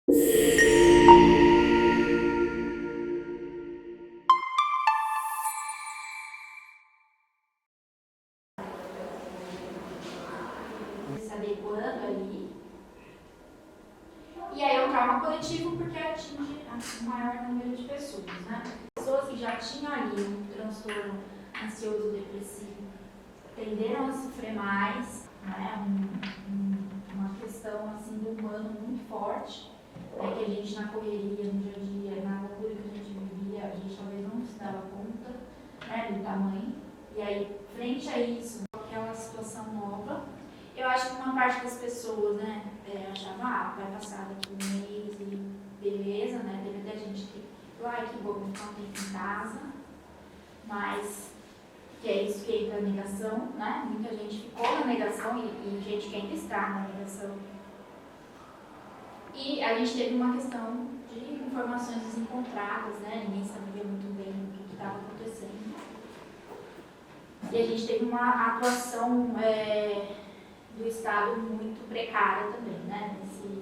Saber quando ali. E aí é um trauma coletivo porque atinge um maior número de pessoas, né? Pessoas que já tinham ali um transtorno ansioso depressivo tenderam a sofrer mais, né? Uma questão assim do humano muito forte, né? Que a gente na correria, no dia a dia, na loucura que a gente vivia, a gente talvez não se dava conta, né, do tamanho. E aí, frente a isso, aquela situação nova, eu acho que uma parte das pessoas, né, achava, vai passar daqui um mês e beleza, né, teve até gente que, ai, que bom, vou ficar um tempo em casa, mas que é isso que entra a negação, né, muita gente ficou na negação e gente que ainda está na negação. E a gente teve uma questão de informações desencontradas, né, ninguém sabia muito bem o que estava acontecendo. E a gente teve uma atuação do Estado muito precária também, né, nesse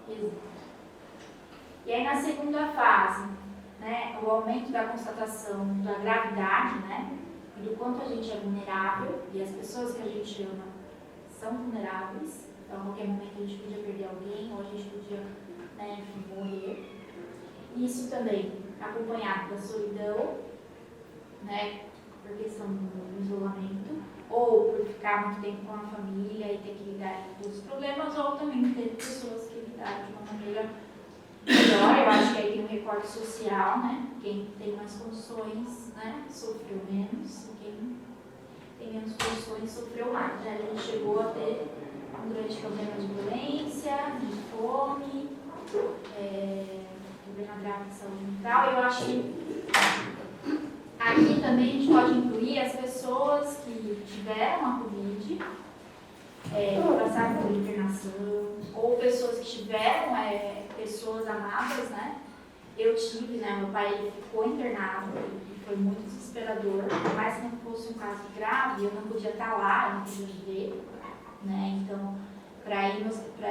quesito. E aí na segunda fase, né, o aumento da constatação da gravidade, né, e do quanto a gente é vulnerável, e as pessoas que a gente ama são vulneráveis, então a qualquer momento a gente podia perder alguém, ou a gente podia, né, enfim, morrer. Isso também acompanhado da solidão, né, por questão do isolamento, ou por ficar muito tempo com a família e ter que lidar com os problemas, ou também ter pessoas que lidaram de uma maneira melhor. Eu acho que aí tem um recorte social, né? Quem tem mais condições, né, sofreu menos, e quem tem menos condições sofreu mais. Já a gente chegou a ter um grande problema de violência, de fome, problema grave de saúde mental. Eu acho que aqui também a gente pode incluir as pessoas que tiveram a Covid, passaram por internação, ou pessoas que tiveram pessoas amadas, né? Eu tive, né? Meu pai ele ficou internado e foi muito desesperador, por mais que não fosse um caso grave, eu não podia estar lá, eu não podia ver, né? Então, para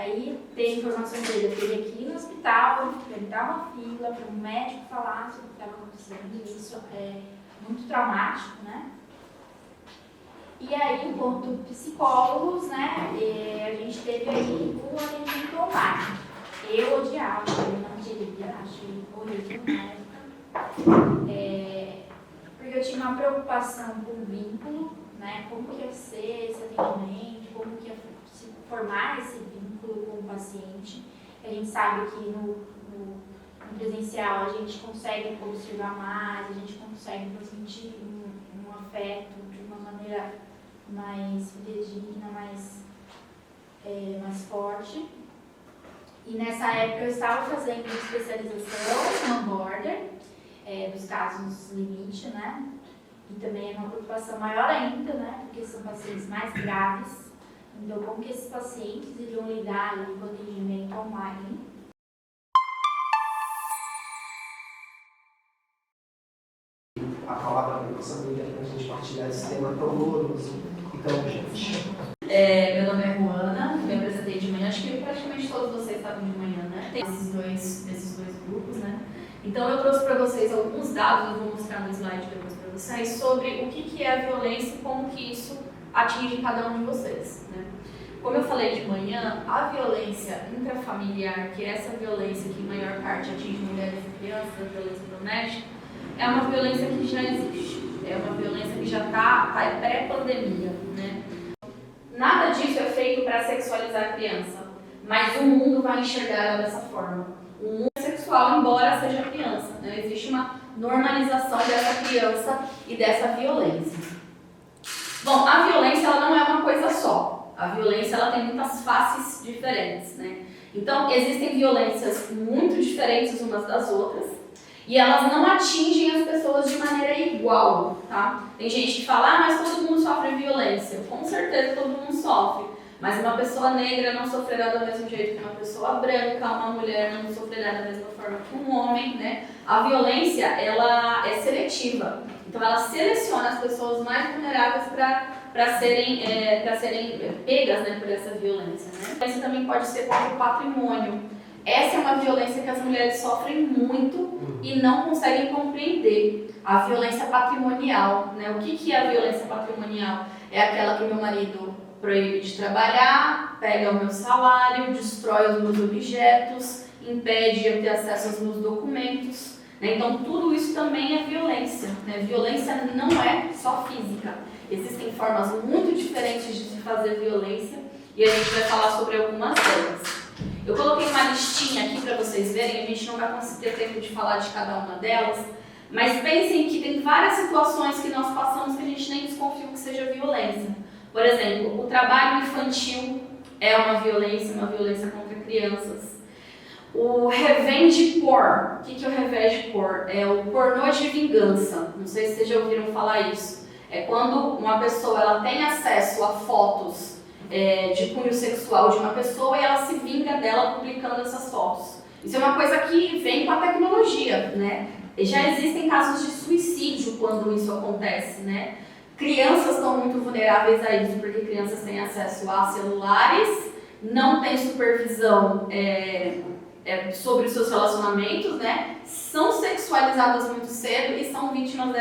ir ter informações dele, eu teria que ir no hospital, enfrentar uma fila para um médico falar sobre o que estava acontecendo, e isso é muito traumático, né? E aí, enquanto psicólogos, né, a gente teve aí o atendimento online. Eu odiava, eu não queria, achei horrível na época. Porque eu tinha uma preocupação com o vínculo, né, como que ia ser esse atendimento, como que ia se formar esse vínculo com o paciente. A gente sabe que no presencial a gente consegue observar mais, a gente consegue transmitir um afeto de uma maneira mais fidedigna, mais forte. E nessa época eu estava fazendo especialização no border, dos casos limite, né? E também é uma preocupação maior ainda, né? Porque são pacientes mais graves. Então, como que esses pacientes iriam lidar ali com o atendimento online? A palavra para nossa amiga para a gente partilhar esse tema tão doloroso. Então, gente. Meu nome é Juana, eu me apresentei de manhã, acho que praticamente todos vocês estavam de manhã, né? Tem esses dois grupos, né? Então eu trouxe para vocês alguns dados, eu vou mostrar no slide depois para vocês, sobre o que é a violência e como que isso atinge cada um de vocês, né? Como eu falei de manhã, a violência intrafamiliar, que é essa violência que em maior parte atinge mulheres e crianças, a violência doméstica, é uma violência que já existe, é uma violência que já está pré-pandemia, né? Nada disso é feito para sexualizar a criança, mas o mundo vai enxergar ela dessa forma. O mundo é sexual, embora seja criança, né? Existe uma normalização dessa criança e dessa violência. Bom, a violência ela não é uma coisa só. A violência ela tem muitas faces diferentes, né? Então, existem violências muito diferentes umas das outras, e elas não atingem as pessoas de maneira igual, tá? Tem gente que fala, mas todo mundo sofre violência. Com certeza todo mundo sofre, mas uma pessoa negra não sofrerá do mesmo jeito que uma pessoa branca, uma mulher não sofrerá da mesma forma que um homem, né? A violência, ela é seletiva, então ela seleciona as pessoas mais vulneráveis para serem pegas, né, por essa violência, né? A violência também pode ser contra o patrimônio. Essa é uma violência que as mulheres sofrem muito e não conseguem compreender. A violência patrimonial, né? O que é a violência patrimonial? É aquela que meu marido proíbe de trabalhar, pega o meu salário, destrói os meus objetos, impede eu ter acesso aos meus documentos. Né? Então, tudo isso também é violência. Né? Violência não é só física. Existem formas muito diferentes de se fazer violência e a gente vai falar sobre algumas delas. Eu coloquei uma listinha aqui para vocês verem, a gente não vai conseguir ter tempo de falar de cada uma delas, mas pensem que tem várias situações que nós passamos que a gente nem desconfia que seja violência. Por exemplo, o trabalho infantil é uma violência contra crianças. O revenge porn, o que é o revenge porn? É o pornô de vingança, não sei se vocês já ouviram falar isso. É quando uma pessoa ela tem acesso a fotos de cunho sexual de uma pessoa e ela se vinga dela publicando essas fotos. Isso é uma coisa que vem com a tecnologia, né? Já existem casos de suicídio quando isso acontece, né? Crianças estão muito vulneráveis a isso, porque crianças têm acesso a celulares, não têm supervisão sobre os seus relacionamentos, né? São sexualizadas muito cedo e são vítimas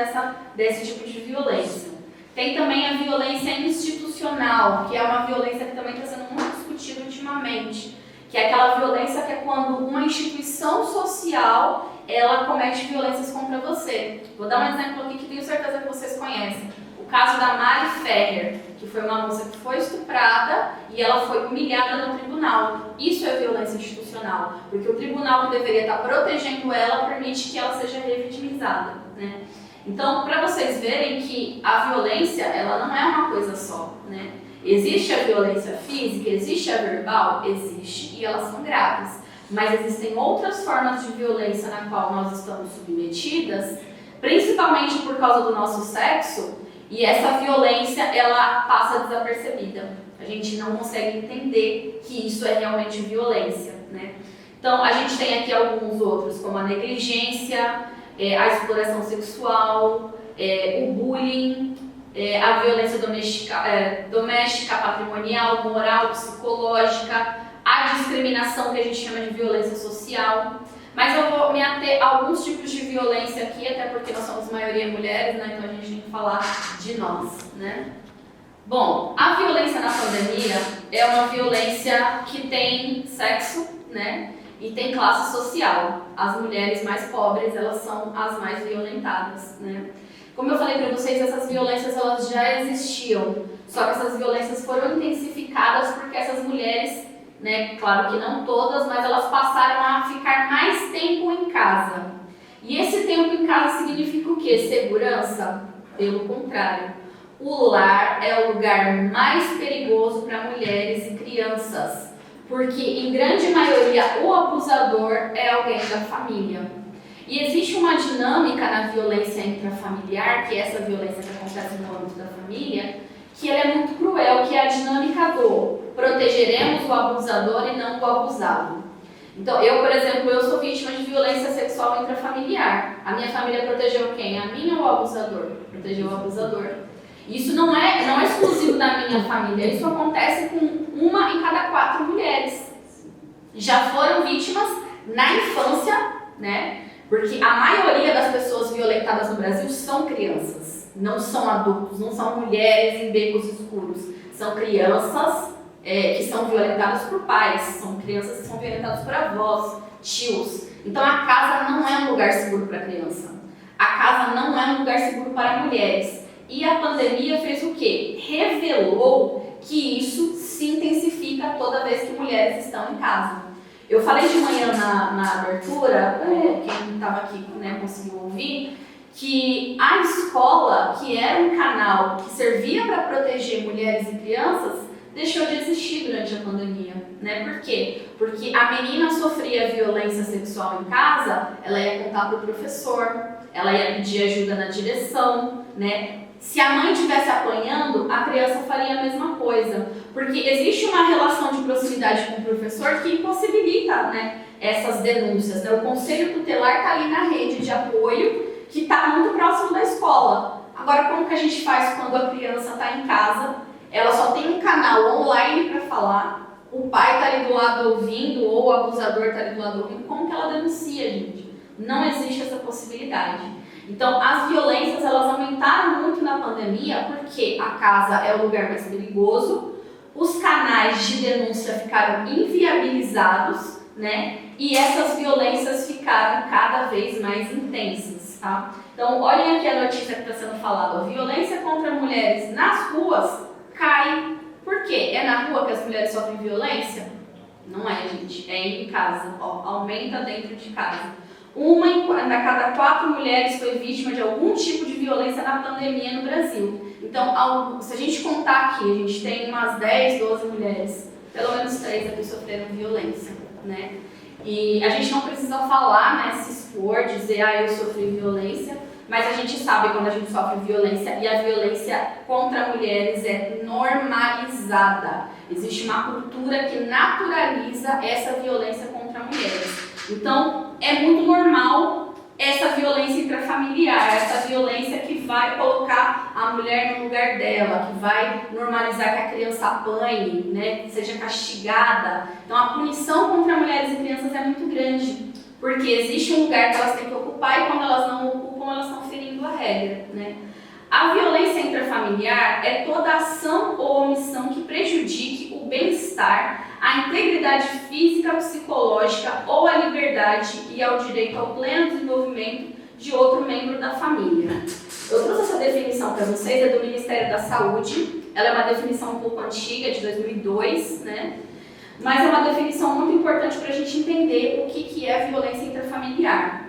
desse tipo de violência. Tem também a violência institucional, que é uma violência que também está sendo muito discutida ultimamente, que é aquela violência que é quando uma instituição social ela comete violências contra você. Vou dar um exemplo aqui que tenho certeza que vocês conhecem. O caso da Mari Ferrer, que foi uma moça que foi estuprada e ela foi humilhada no tribunal. Isso é violência institucional, porque o tribunal que deveria estar protegendo ela permite que ela seja revitimizada, né? Então, para vocês verem que a violência, ela não é uma coisa só, né? Existe a violência física, existe a verbal, existe, e elas são graves. Mas existem outras formas de violência na qual nós estamos submetidas, principalmente por causa do nosso sexo, e essa violência, ela passa desapercebida. A gente não consegue entender que isso é realmente violência, né? Então, a gente tem aqui alguns outros, como a negligência, a exploração sexual, o bullying, a violência doméstica, patrimonial, moral, psicológica, a discriminação que a gente chama de violência social. Mas eu vou me ater a alguns tipos de violência aqui, até porque nós somos maioria mulheres, né? Então a gente tem que falar de nós, né? Bom, a violência na pandemia é uma violência que tem sexo, né? E tem classe social. As mulheres mais pobres, elas são as mais violentadas, né? Como eu falei para vocês, essas violências elas já existiam, só que essas violências foram intensificadas porque essas mulheres, né, claro que não todas, mas elas passaram a ficar mais tempo em casa. E esse tempo em casa significa o quê? Segurança? Pelo contrário. O lar é o lugar mais perigoso para mulheres e crianças, porque em grande maioria o abusador é alguém da família. E existe uma dinâmica na violência intrafamiliar, que é essa violência que acontece no âmbito da família, que ela é muito cruel, que é a dinâmica do protegeremos o abusador e não o abusado. Então, eu, por exemplo, eu sou vítima de violência sexual intrafamiliar. A minha família protegeu quem? A minha ou o abusador? Protegeu o abusador. Isso não é exclusivo da minha família, isso acontece com 1 em cada 4 mulheres. Já foram vítimas na infância, né? Porque a maioria das pessoas violentadas no Brasil são crianças, não são adultos, não são mulheres em becos escuros. São crianças que são violentadas por pais, são crianças que são violentadas por avós, tios. Então a casa não é um lugar seguro para criança. A casa não é um lugar seguro para mulheres. E a pandemia fez o quê? Revelou que isso se intensifica toda vez que mulheres estão em casa. Eu falei de manhã na abertura, quem estava aqui, né, conseguiu ouvir, que a escola, que era um canal que servia para proteger mulheres e crianças, deixou de existir durante a pandemia, né? Por quê? Porque a menina sofria violência sexual em casa, ela ia contar para o professor, ela ia pedir ajuda na direção, né? Se a mãe estivesse apanhando, a criança faria a mesma coisa, porque existe uma relação de proximidade com o professor que impossibilita, né, essas denúncias, né? O conselho tutelar está ali na rede de apoio que está muito próximo da escola. Agora, como que a gente faz quando a criança está em casa, ela só tem um canal online para falar, o pai está ali do lado ouvindo, ou o abusador está ali do lado ouvindo, como que ela denuncia, gente? Não existe essa possibilidade. Então, as violências, elas aumentaram muito na pandemia, porque a casa é o lugar mais perigoso, os canais de denúncia ficaram inviabilizados, né? E essas violências ficaram cada vez mais intensas, tá? Então, olhem aqui a notícia que está sendo falada. A violência contra mulheres nas ruas cai. Por quê? É na rua que as mulheres sofrem violência? Não é, gente. É em casa. Ó, aumenta dentro de casa. Uma a cada 4 mulheres foi vítima de algum tipo de violência na pandemia no Brasil. Então, se a gente contar aqui, a gente tem umas 10, 12 mulheres, pelo menos 3 aqui sofreram violência, né? E a gente não precisa falar, né, se expor, dizer, eu sofri violência, mas a gente sabe quando a gente sofre violência, e a violência contra mulheres é normalizada. Existe uma cultura que naturaliza essa violência contra mulheres. Então, é muito normal essa violência intrafamiliar, essa violência que vai colocar a mulher no lugar dela, que vai normalizar que a criança apanhe, né, seja castigada. Então, a punição contra mulheres e crianças é muito grande, porque existe um lugar que elas têm que ocupar e quando elas não ocupam, elas estão ferindo a regra, né? A violência intrafamiliar é toda ação ou omissão que prejudique o bem-estar, a integridade física, psicológica ou a liberdade e ao direito ao pleno desenvolvimento de outro membro da família. Eu trouxe essa definição para vocês, é do Ministério da Saúde. Ela é uma definição um pouco antiga, de 2002, né? Mas é uma definição muito importante para a gente entender o que é a violência intrafamiliar.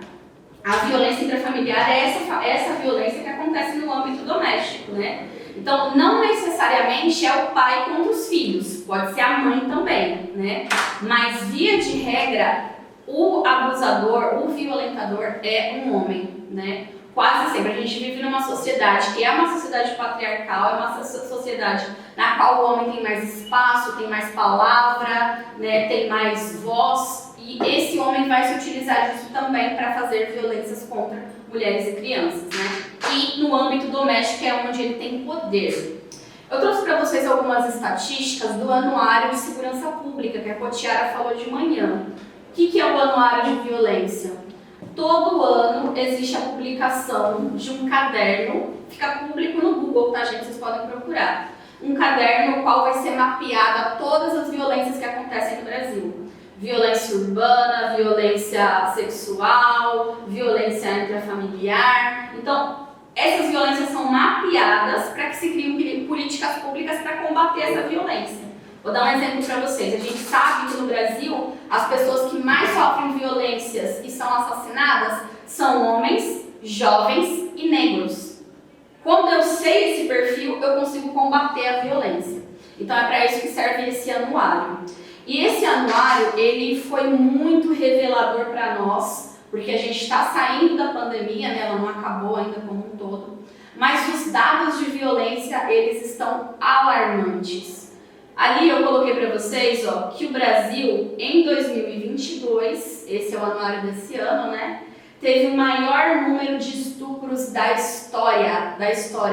A violência intrafamiliar é essa violência que acontece no âmbito doméstico, né? Então, não necessariamente é o pai contra os filhos, pode ser a mãe também, né? Mas, via de regra, o abusador, o violentador é um homem, né? Quase sempre. A gente vive numa sociedade que é uma sociedade patriarcal, é uma sociedade na qual o homem tem mais espaço, tem mais palavra, né? Tem mais voz. E esse homem vai se utilizar disso também para fazer violências contra mulheres e crianças, né? E no âmbito doméstico é onde ele tem poder. Eu trouxe para vocês algumas estatísticas do Anuário de Segurança Pública, que a Cotiara falou de manhã. O que é o Anuário de Violência? Todo ano existe a publicação de um caderno, fica público no Google, tá, gente? Vocês podem procurar. Um caderno no qual vai ser mapeada todas as violências que acontecem no Brasil. Violência urbana, violência sexual, violência intrafamiliar. Então, essas violências são mapeadas para que se criem políticas públicas para combater essa violência. Vou dar um exemplo para vocês. A gente sabe que no Brasil, as pessoas que mais sofrem violências e são assassinadas são homens, jovens e negros. Quando eu sei esse perfil, eu consigo combater a violência. Então, é para isso que serve esse anuário. E esse anuário, ele foi muito revelador para nós, porque a gente está saindo da pandemia, né? Ela não acabou ainda como um todo, mas os dados de violência, eles estão alarmantes. Ali eu coloquei para vocês, ó, que o Brasil, em 2022, esse é o anuário desse ano, né? Teve o maior número de estupros da história,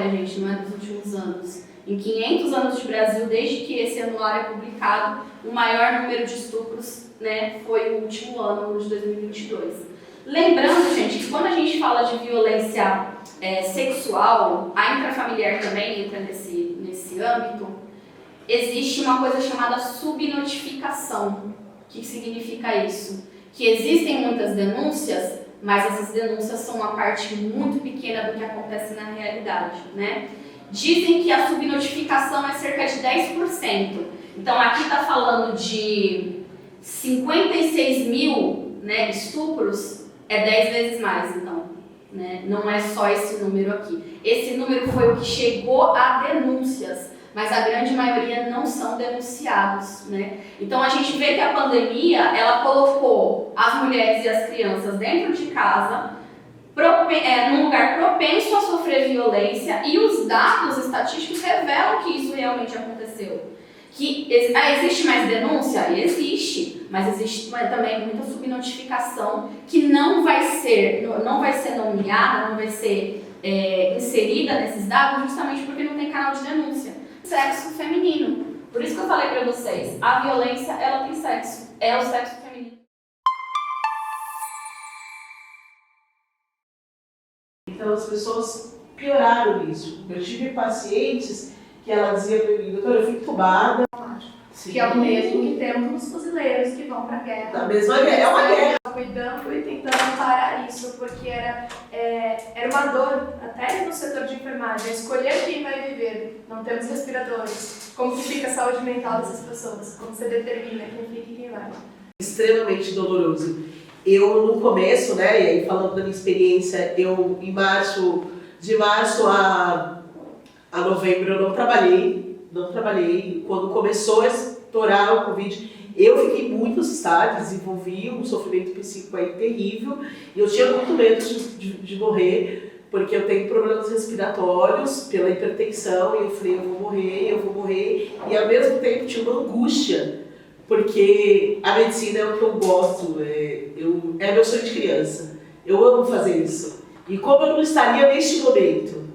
gente, não é dos últimos anos. Em 500 anos de Brasil, desde que esse anuário é publicado, o maior número de estupros, né, foi o último ano, de 2022. Lembrando, gente, que quando a gente fala de violência sexual, a intrafamiliar também entra nesse âmbito, existe uma coisa chamada subnotificação. O que significa isso? Que existem muitas denúncias, mas essas denúncias são uma parte muito pequena do que acontece na realidade, né? Dizem que a subnotificação é cerca de 10%. Então, aqui está falando de 56 mil, né, estupros, é 10 vezes mais, então. Né? Não é só esse número aqui. Esse número foi o que chegou a denúncias, mas a grande maioria não são denunciados. Né? Então, a gente vê que a pandemia, ela colocou as mulheres e as crianças dentro de casa, num lugar propenso a sofrer violência, e os dados estatísticos revelam que isso realmente aconteceu. Que existe mais denúncia? Existe, mas existe também muita subnotificação que não vai ser nomeada, não vai ser inserida nesses dados, justamente porque não tem canal de denúncia. Sexo feminino. Por isso que eu falei pra vocês, a violência, ela tem sexo. É o sexo feminino. Então as pessoas pioraram isso. Eu tive pacientes que ela dizia pra mim, doutora, eu fico entubada. Que é o mesmo que temos os fuzileiros que vão pra guerra. Da mesma guerra, é uma guerra. Cuidando e tentando parar isso, porque era uma dor, até no setor de enfermagem, escolher quem vai viver. Não temos respiradores. Como que fica a saúde mental dessas pessoas? Como você determina quem fica e quem vai? Extremamente doloroso. Eu, no começo, né, e aí falando da minha experiência, eu, de março a novembro, eu não trabalhei. Quando começou a estourar o Covid, eu fiquei muito assustada, desenvolvi um sofrimento psíquico aí terrível, e eu tinha muito medo de morrer, porque eu tenho problemas respiratórios pela hipertensão, e eu falei, eu vou morrer, e ao mesmo tempo tinha uma angústia, porque a medicina é o que eu gosto, é meu sonho de criança, eu amo fazer isso. E como eu não estaria neste momento,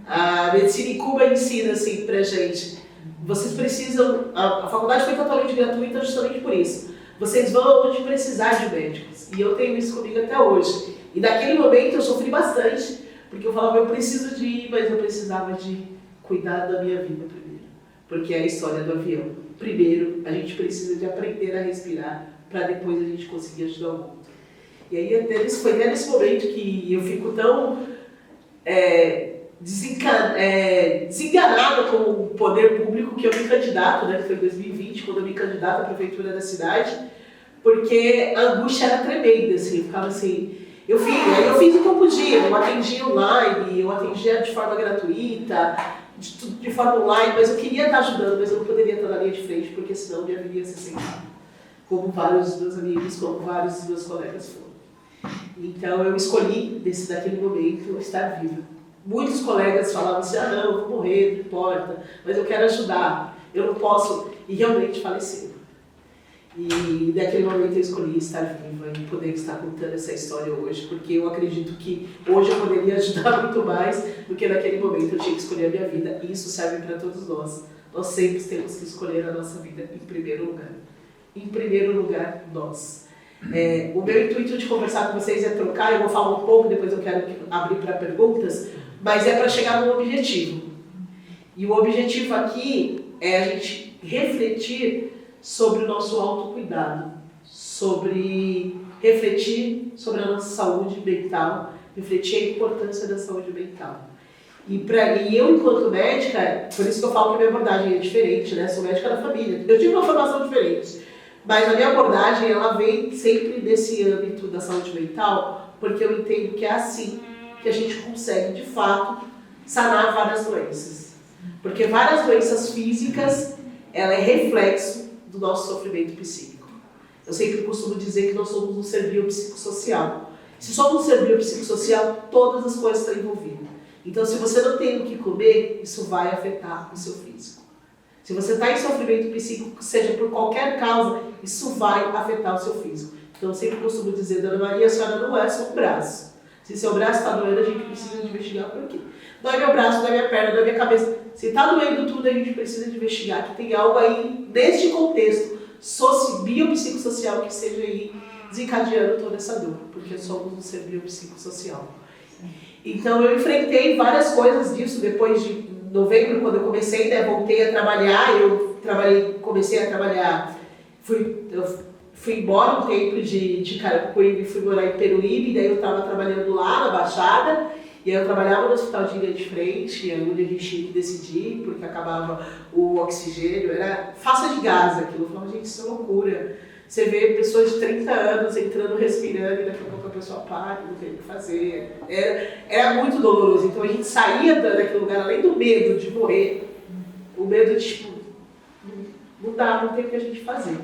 a medicina em Cuba ensina assim pra gente, vocês precisam, a faculdade foi totalmente gratuita justamente por isso, vocês vão onde precisar de médicos, e eu tenho isso comigo até hoje. E naquele momento eu sofri bastante, porque eu falava, eu preciso de ir, mas eu precisava de cuidar da minha vida primeiro, porque é a história do avião. Primeiro, a gente precisa de aprender a respirar, para depois a gente conseguir ajudar o outro. E aí foi nesse momento que eu fico tão desenganada com o poder público que eu me candidato, né, que foi em 2020, quando eu me candidato à prefeitura da cidade, porque a angústia era tremenda, assim, eu ficava assim, eu fiz o que eu podia, eu atendia online, eu atendia de forma gratuita, de forma online, mas eu queria estar ajudando, mas eu não poderia estar na linha de frente, porque senão minha vida ia ser sem nada, como vários dos meus amigos, como vários dos meus colegas foram. Então eu escolhi, naquele momento, estar viva. Muitos colegas falavam assim, não, eu vou morrer, não importa, mas eu quero ajudar, eu não posso, e realmente faleceram. E naquele momento eu escolhi estar viva e poder estar contando essa história hoje, porque eu acredito que hoje eu poderia ajudar muito mais do que naquele momento eu tinha que escolher a minha vida, e isso serve para todos nós. Nós sempre temos que escolher a nossa vida em primeiro lugar. Em primeiro lugar, nós. O meu intuito de conversar com vocês é trocar, eu vou falar um pouco, depois eu quero abrir para perguntas, mas é para chegar num objetivo. E o objetivo aqui é a gente refletir sobre o nosso autocuidado, sobre refletir sobre a nossa saúde mental, refletir a importância da saúde mental. E eu, enquanto médica, por isso que eu falo que a minha abordagem é diferente, né? Sou médica da família. Eu tive uma formação diferente, mas a minha abordagem ela vem sempre desse âmbito da saúde mental, porque eu entendo que é assim que a gente consegue, de fato, sanar várias doenças. Porque várias doenças físicas, ela é reflexo do nosso sofrimento psíquico. Eu sempre costumo dizer que nós somos um ser biopsicossocial. Se somos um ser biopsicossocial, todas as coisas estão envolvidas. Então, se você não tem o que comer, isso vai afetar o seu físico. Se você está em sofrimento psíquico, seja por qualquer causa, isso vai afetar o seu físico. Então, eu sempre costumo dizer, Dona Maria, a senhora não é só um braço. Se seu braço está doendo, a gente precisa de investigar por quê. Dói meu braço, dói minha perna, dói minha cabeça. Se está doendo tudo, a gente precisa de investigar que tem algo aí, neste contexto biopsicossocial, que seja aí desencadeando toda essa dor, porque somos um ser biopsicossocial. Então eu enfrentei várias coisas disso depois de novembro, quando eu comecei, né, voltei a trabalhar, comecei a trabalhar, fui embora um tempo de Carapicuíba e fui morar em Peruíbe, daí eu estava trabalhando lá na Baixada, e aí eu trabalhava no hospital de linha de frente, onde a gente tinha que decidir, porque acabava o oxigênio, era faça de gás aquilo. Eu falava, gente, isso é loucura. Você vê pessoas de 30 anos entrando, respirando, e daqui a pouco a pessoa para, não tem o que fazer. Era muito doloroso. Então a gente saía daquele lugar, além do medo de morrer, o medo de, tipo, não dá, não tem o que a gente fazer.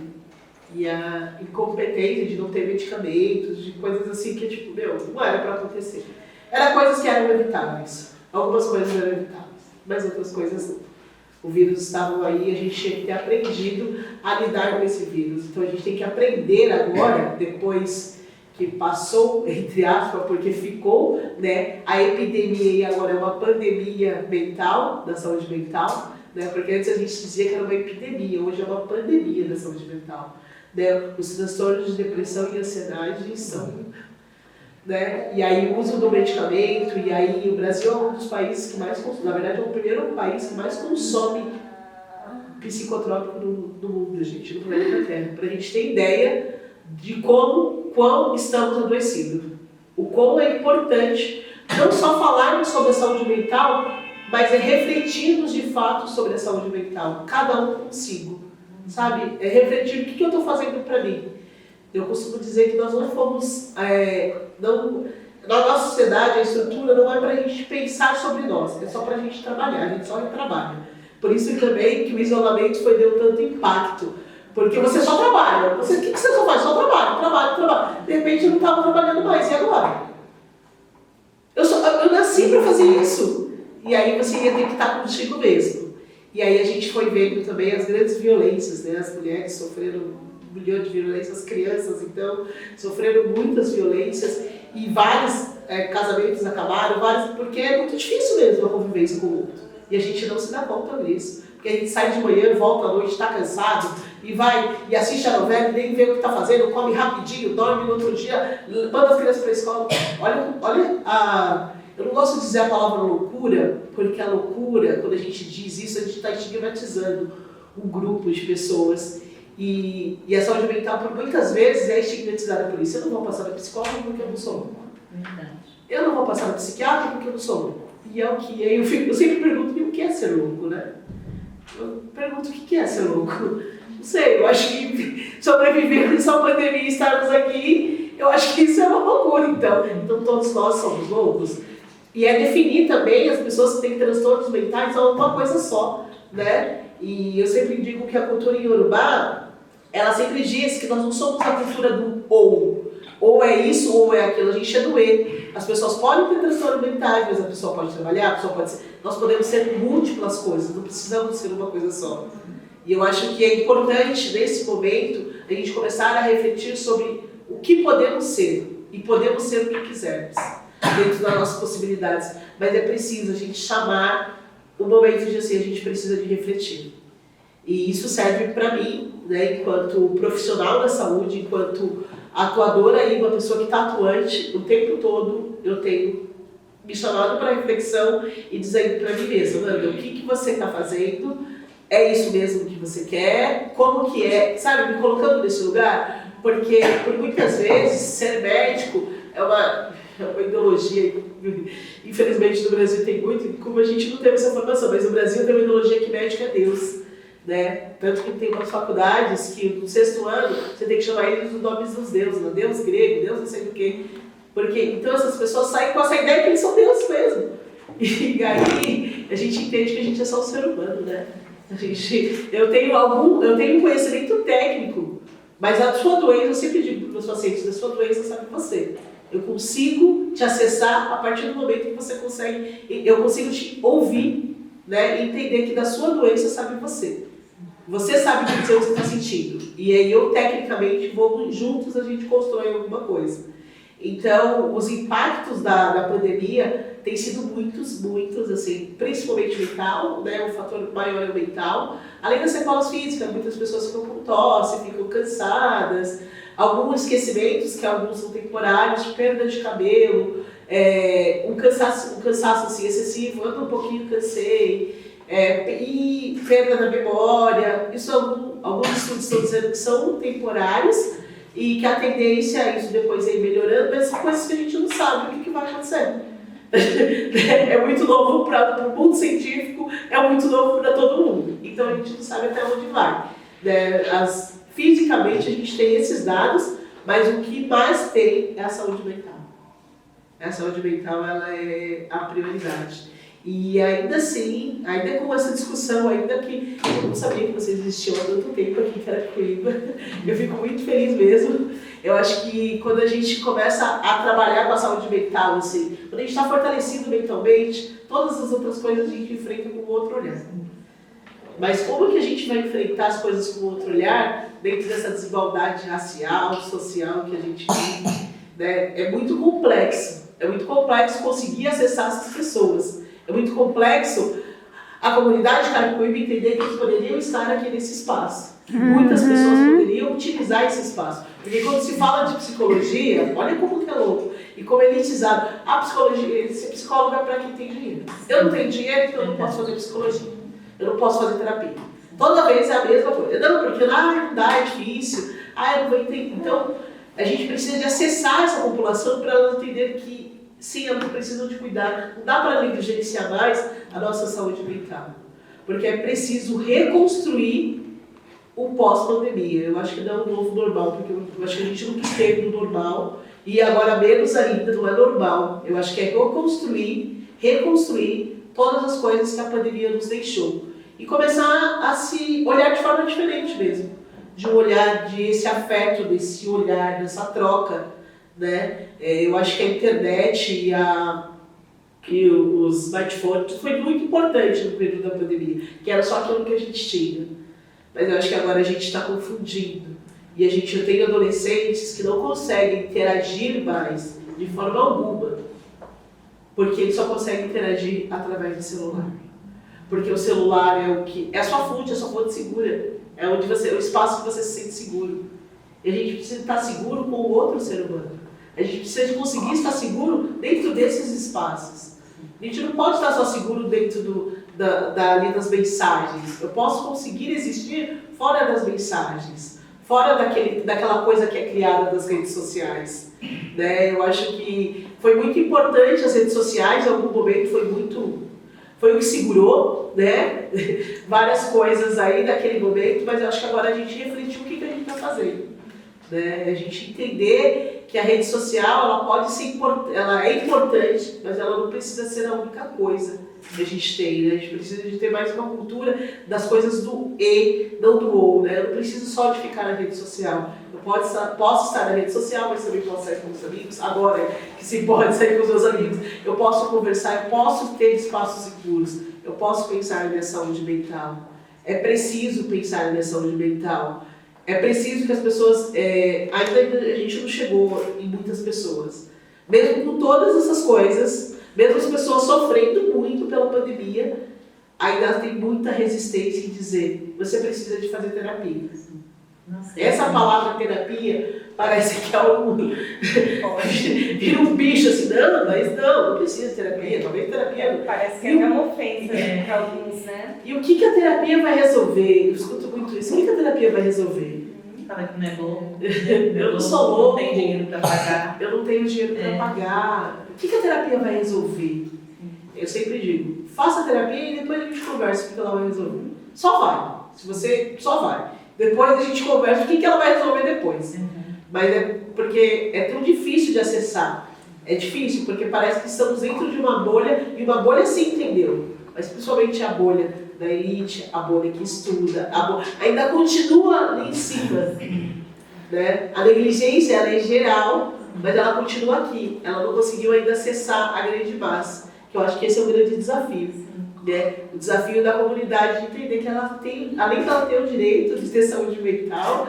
E a incompetência de não ter medicamentos, de coisas assim que, tipo, não era para acontecer. Eram coisas que eram evitáveis. Algumas coisas eram evitáveis, mas outras coisas não. O vírus estava aí, a gente tinha que ter aprendido a lidar com esse vírus. Então a gente tem que aprender agora, depois que passou, entre aspas, porque ficou, né, a epidemia e agora é uma pandemia mental, da saúde mental, né? Porque antes a gente dizia que era uma epidemia, hoje é uma pandemia da saúde mental. Né? Os transtornos de depressão e ansiedade são... Né? E aí o uso do medicamento, e aí o Brasil é um dos países que mais consome, na verdade é o primeiro país que mais consome psicotrópico do mundo, gente, no planeta Terra. Para a gente ter ideia de quão estamos adoecidos. O quão é importante não só falarmos sobre a saúde mental, mas é refletirmos de fato sobre a saúde mental, cada um consigo, sabe? É refletir o que eu estou fazendo para mim. Eu costumo dizer que nós não fomos, na nossa sociedade, a estrutura não é para a gente pensar sobre nós, é só para a gente trabalhar, a gente só trabalha. Por isso também que o isolamento deu tanto impacto, porque você só trabalha. O que você só faz? Só trabalho. De repente eu não estava trabalhando mais, e agora? Eu nasci para fazer isso. E aí você ia ter que estar contigo mesmo. E aí a gente foi vendo também as grandes violências, né? As mulheres sofreram 1 milhão de violências, as crianças, então, sofreram muitas violências e vários casamentos acabaram, porque é muito difícil mesmo a convivência com o outro. E a gente não se dá conta disso. Porque a gente sai de manhã, volta à noite, está cansado, e vai e assiste a novela, e nem vê o que está fazendo, come rapidinho, dorme no outro dia, manda as crianças para a escola. Olha eu não gosto de dizer a palavra loucura, porque a loucura, quando a gente diz isso, a gente está estigmatizando um grupo de pessoas. E a saúde mental, por muitas vezes, é estigmatizada por isso. Eu não vou passar na psicóloga porque eu não sou louco. Verdade. Eu não vou passar na psiquiatra porque eu não sou louco. E é o que é. Eu sempre pergunto o que é ser louco, né? Eu pergunto o que é ser louco. Não sei, eu acho que sobreviver nessa pandemia e estarmos aqui, eu acho que isso é uma loucura, então. Então todos nós somos loucos. E é definir também as pessoas que têm transtornos mentais são uma coisa só, né? E eu sempre digo que a cultura iorubá, ela sempre diz que nós não somos a cultura do ou. Ou é isso, ou é aquilo, a gente é do E. As pessoas podem ter transtorno mentais, mas a pessoa pode trabalhar, a pessoa pode ser... Nós podemos ser múltiplas coisas, não precisamos ser uma coisa só. E eu acho que é importante, nesse momento, a gente começar a refletir sobre o que podemos ser. E podemos ser o que quisermos, dentro das nossas possibilidades. Mas é preciso a gente chamar o momento de assim, a gente precisa de refletir. E isso serve para mim, né, enquanto profissional da saúde, enquanto atuadora e uma pessoa que está atuante, o tempo todo eu tenho me chamado para reflexão e dizendo para mim mesma, Nanda, o que você está fazendo? É isso mesmo que você quer? Como que é? Sabe, me colocando nesse lugar? Porque, por muitas vezes, ser médico é uma ideologia, infelizmente no Brasil tem muito, como a gente não teve essa formação, mas no Brasil tem uma ideologia que médico é Deus. Né? Tanto que tem umas faculdades que no 6º ano você tem que chamar eles dos nomes dos deuses, né? Deus grego, Deus não sei do que. Porque então essas pessoas saem com essa ideia que eles são deuses mesmo. E aí a gente entende que a gente é só um ser humano, né? Eu tenho conhecimento técnico, mas a sua doença, eu sempre digo para os meus pacientes, a sua doença sabe você. Eu consigo te acessar a partir do momento que você consegue, eu consigo te ouvir, né? E entender que da sua doença sabe você. Você sabe o que você está sentindo. E aí eu, tecnicamente, juntos a gente constrói alguma coisa. Então, os impactos da pandemia têm sido muitos, assim, principalmente mental, né? O fator maior é o mental. Além das sequelas físicas, muitas pessoas ficam com tosse, ficam cansadas. Alguns esquecimentos, que alguns são temporários, perda de cabelo, um cansaço assim, excessivo, ando um pouquinho, cansei. E perda da memória, isso alguns estudos estão dizendo que são temporários e que a tendência é isso depois ir melhorando, mas são coisas que a gente não sabe o que vai acontecer. É muito novo para o mundo científico, é muito novo para todo mundo, então a gente não sabe até onde vai. Fisicamente a gente tem esses dados, mas o que mais tem é a saúde mental. A saúde mental ela é a prioridade. E ainda assim, ainda com essa discussão, ainda que eu não sabia que vocês existiam há tanto tempo aqui em Carapicuíba, eu fico muito feliz mesmo. Eu acho que quando a gente começa a trabalhar com a saúde mental, assim, quando a gente está fortalecido mentalmente, todas as outras coisas a gente enfrenta com outro olhar. Mas como que a gente vai enfrentar as coisas com outro olhar dentro dessa desigualdade racial, social que a gente vive? Né? É muito complexo conseguir acessar essas pessoas. É muito complexo a comunidade de Carapicuíba entender que eles poderiam estar aqui nesse espaço. Muitas pessoas poderiam utilizar esse espaço. Porque quando se fala de psicologia, olha como que é louco. E como é elitizado. A psicologia, ser psicólogo é para quem tem dinheiro. Eu não tenho dinheiro, então eu não posso fazer psicologia. Eu não posso fazer terapia. Toda vez é a mesma coisa. Não, porque não dá, é difícil. Eu não vou entender. Então, a gente precisa de acessar essa população para ela entender que, sim, elas precisam de cuidar. Não dá para negligenciar mais a nossa saúde mental. Porque é preciso reconstruir o pós-pandemia. Eu acho que não é um novo normal, porque eu acho que a gente nunca esteve no normal. E agora, menos ainda, não é normal. Eu acho que é reconstruir todas as coisas que a pandemia nos deixou. E começar a se olhar de forma diferente mesmo. De um olhar, desse afeto, desse olhar, dessa troca, né? Eu acho que a internet e os smartphones foi muito importante no período da pandemia, que era só aquilo que a gente tinha. Mas eu acho que agora a gente está confundindo. E a gente tem adolescentes que não conseguem interagir mais de forma alguma, porque eles só conseguem interagir através do celular. Porque o celular é a sua fonte segura. É onde o espaço que você se sente seguro. E a gente precisa estar seguro com o outro ser humano. A gente precisa de conseguir estar seguro dentro desses espaços. A gente não pode estar só seguro dentro ali das mensagens. Eu posso conseguir existir fora das mensagens. Fora daquela coisa que é criada das redes sociais. Né? Eu acho que foi muito importante as redes sociais, em algum momento foi o que segurou, né? Várias coisas aí daquele momento, mas eu acho que agora a gente refletiu o que a gente está fazendo. Né? A gente entender que a rede social ela pode ser ela é importante, mas ela não precisa ser a única coisa que a gente tem. Né? A gente precisa de ter mais uma cultura das coisas do e, não do ou. Né? Eu não preciso só de ficar na rede social. Eu posso estar na rede social, mas também posso sair com os amigos. Agora que se pode sair com os meus amigos, eu posso conversar, eu posso ter espaços seguros, eu posso pensar na minha saúde mental. É preciso pensar na minha saúde mental. É preciso que as pessoas, ainda a gente não chegou em muitas pessoas. Mesmo com todas essas coisas, mesmo as pessoas sofrendo muito pela pandemia, ainda tem muita resistência em dizer, você precisa de fazer terapia. Nossa, essa palavra terapia parece que vira um bicho assim, não precisa de terapia, talvez terapia... Parece que é uma ofensa para alguns, né? E o que a terapia vai resolver? Eu escuto muito isso, o que a terapia vai resolver? Fala que não é bom. Eu não sou louco. Não tem dinheiro para pagar. Eu não tenho dinheiro para pagar. O que a terapia vai resolver? Eu sempre digo, faça a terapia e depois a gente conversa o que ela vai resolver. Só vai. Se você só vai. Depois a gente conversa o que ela vai resolver depois. Mas é porque é tão difícil de acessar. É difícil porque parece que estamos dentro de uma bolha e uma bolha se entendeu. Mas principalmente a bolha da elite, a bolha que estuda, ainda continua ali em cima. Né? A negligência ela é geral, mas ela continua aqui. Ela não conseguiu ainda acessar a grande massa, que eu acho que esse é o grande desafio. Né? O desafio da comunidade de entender que ela tem, além de ela ter o direito de ter saúde mental,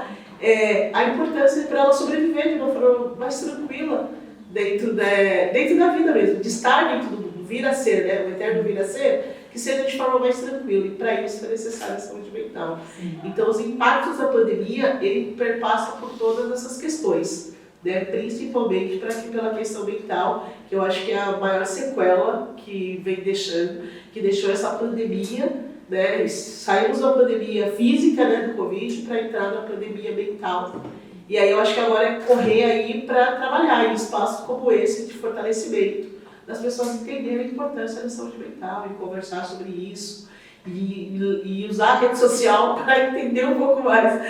a importância para ela sobreviver de uma forma mais tranquila dentro da vida mesmo, de estar dentro do vir a ser, né? O eterno vir a ser, que seja de forma mais tranquila, e para isso é necessária a saúde mental. Então, os impactos da pandemia, ele perpassa por todas essas questões, né? Principalmente pela questão mental, que eu acho que é a maior sequela que vem que deixou essa pandemia, né? Saímos da pandemia física, né, do Covid, para entrar na pandemia mental. E aí eu acho que agora é correr aí para trabalhar em espaços como esse de fortalecimento, das pessoas entenderem a importância da saúde mental e conversar sobre isso e usar a rede social para entender um pouco mais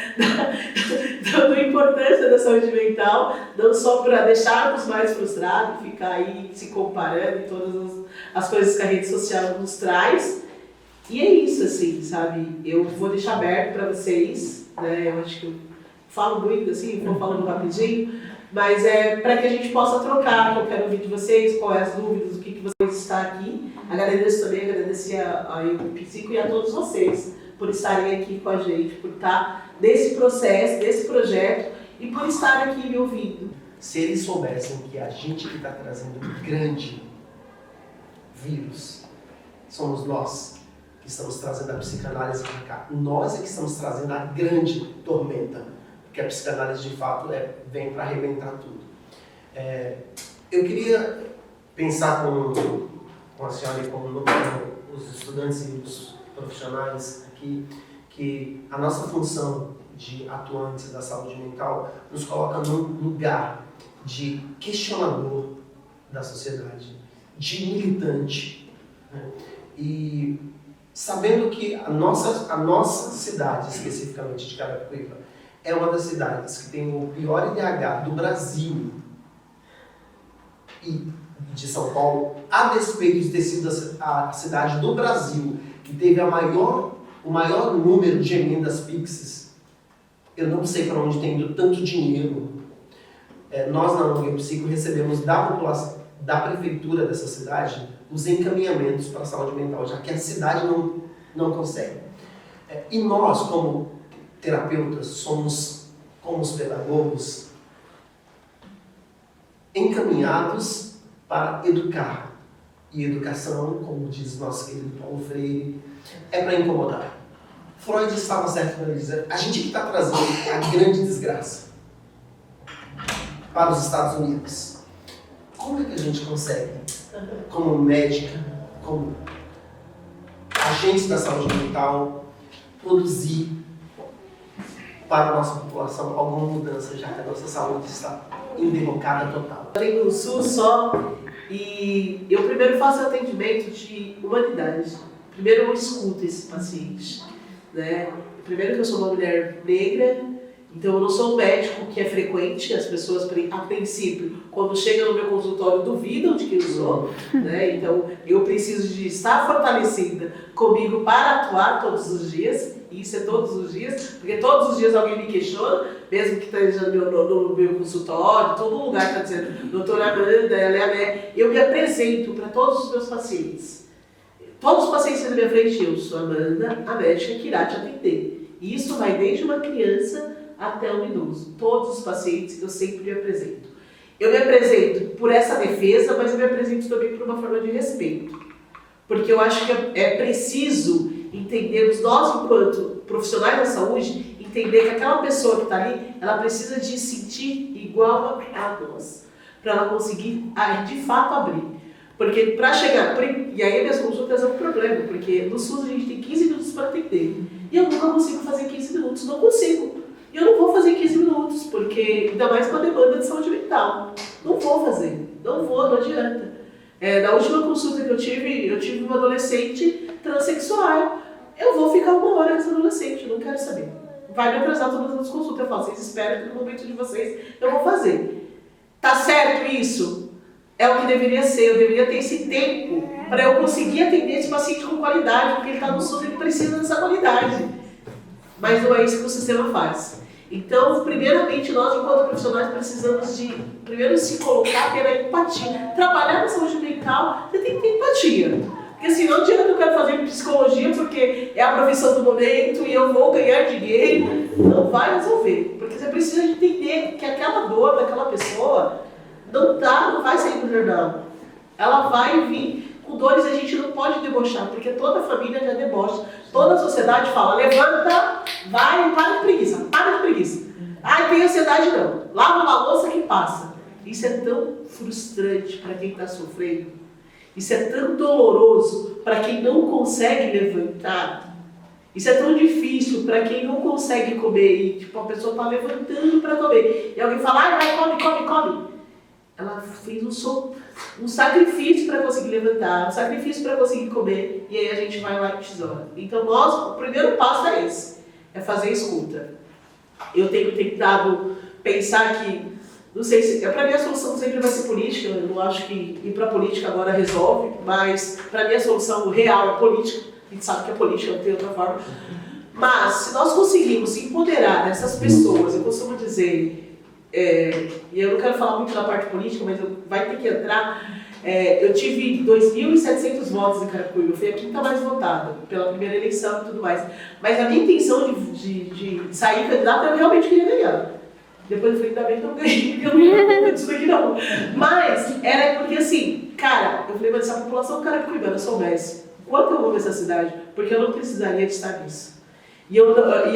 da importância da saúde mental, não só para deixarmos mais frustrados, ficar aí se comparando em todas as coisas que a rede social nos traz. E é isso, assim, sabe? Eu vou deixar aberto para vocês, né? Eu acho que eu falo muito, assim, vou falando rapidinho, mas é para que a gente possa trocar, que eu quero ouvir de vocês, quais as dúvidas, o que vocês estão aqui. Agradeço a Psico e a todos vocês por estarem aqui com a gente, por estar nesse processo, nesse projeto e por estar aqui me ouvindo. Se eles soubessem que a gente que está trazendo um grande vírus somos nós, que estamos trazendo a psicanálise para cá. Nós é que estamos trazendo a grande tormenta, porque a psicanálise de fato vem para arrebentar tudo. Eu queria pensar com a senhora e com os estudantes e os profissionais aqui, que a nossa função de atuantes da saúde mental nos coloca num lugar de questionador da sociedade, de militante, né? E sabendo que a nossa cidade, especificamente de Carapicuíba, é uma das cidades que tem o pior IDH do Brasil e de São Paulo, a despeito de ter sido a cidade do Brasil que teve o maior número de emendas PIXs, eu não sei para onde tem ido tanto dinheiro. Nós na ONG Psico recebemos da população, da prefeitura dessa cidade, os encaminhamentos para a saúde mental, já que a cidade não consegue. E nós, como terapeutas, somos, como os pedagogos, encaminhados para educar. E educação, como diz nosso querido Paulo Freire, é para incomodar. Freud estava certo para dizer, a gente que está trazendo a grande desgraça para os Estados Unidos. Como é que a gente consegue, como médica, como agentes da saúde mental, produzir para a nossa população alguma mudança, já que a nossa saúde está em derrocada total? Eu tenho no SUS só, e eu primeiro faço atendimento de humanidade. Primeiro eu escuto esse paciente, né? Primeiro que eu sou uma mulher negra, então eu não sou um médico que é frequente, as pessoas, a princípio, quando chegam no meu consultório, duvidam de quem eu sou, né? Então eu preciso de estar fortalecida comigo para atuar todos os dias, e isso é todos os dias, porque todos os dias alguém me questiona, mesmo que esteja no meu consultório, todo lugar está dizendo, doutora Amanda, ela é a médica, eu me apresento para todos os meus pacientes. Todos os pacientes na minha frente, eu sou a Amanda, a médica que irá te atender. E isso vai desde uma criança até um idoso. Todos os pacientes eu sempre me apresento. Eu me apresento por essa defesa, mas eu me apresento também por uma forma de respeito. Porque eu acho que é preciso entendermos, nós enquanto profissionais da saúde, entender que aquela pessoa que está ali, ela precisa de sentir igual a nós, para ela conseguir de fato abrir. Porque para chegar, e aí minhas consultas é um problema, porque no SUS a gente tem 15 minutos para atender, e eu nunca consigo fazer 15 minutos, não consigo. E eu não vou fazer 15 minutos, porque ainda mais com a demanda de saúde mental. Não vou fazer, não adianta. Na última consulta que eu tive uma adolescente transexual. Eu vou ficar 1 hora com essa adolescente, não quero saber. Vai me atrasar todas as outras consultas. Eu falo, vocês esperam que no momento de vocês eu vou fazer. Tá certo isso? É o que deveria ser, eu deveria ter esse tempo para eu conseguir atender esse paciente com qualidade, porque ele está no SUS e ele precisa dessa qualidade. Mas não é isso que o sistema faz. Então, primeiramente, nós, enquanto profissionais, precisamos de, primeiro, se colocar, ter a empatia. Trabalhar na saúde mental, você tem que ter empatia. Porque assim, não adianta eu quero fazer psicologia porque é a profissão do momento e eu vou ganhar dinheiro. Não vai resolver. Porque você precisa entender que aquela dor daquela pessoa não vai sair do jornal. Ela vai vir com dores, a gente não pode debochar, porque toda a família já debocha. Toda a sociedade fala, levanta, vai, para de preguiça. Ai, tem ansiedade não. Lava uma louça que passa. Isso é tão frustrante para quem está sofrendo. Isso é tão doloroso para quem não consegue levantar. Isso é tão difícil para quem não consegue comer. E tipo, a pessoa está levantando para comer. E alguém fala, ai, vai, come. Ela fez um sacrifício para conseguir levantar, um sacrifício para conseguir comer. E aí a gente vai lá e tesoura. Então o primeiro passo é esse. É fazer escuta. Eu tenho tentado pensar que, não sei se, para mim a solução sempre vai ser política, eu não acho que ir para a política agora resolve, mas para mim a solução real é política, a gente sabe que a política não tem outra forma. Mas se nós conseguirmos empoderar essas pessoas, eu costumo dizer, e eu não quero falar muito da parte política, mas vai ter que entrar, eu tive 2.700 votos em Carapicuíba, eu fui a quinta mais votada pela primeira eleição e tudo mais, mas a minha intenção de sair candidata eu realmente queria ganhar. Depois eu falei, ainda bem que eu ganhei, porque eu não ia disso daqui não. Mas era porque assim, cara, eu falei, mas essa população carapicuibana soubesse quanto eu amo essa cidade, porque eu não precisaria de estar nisso. E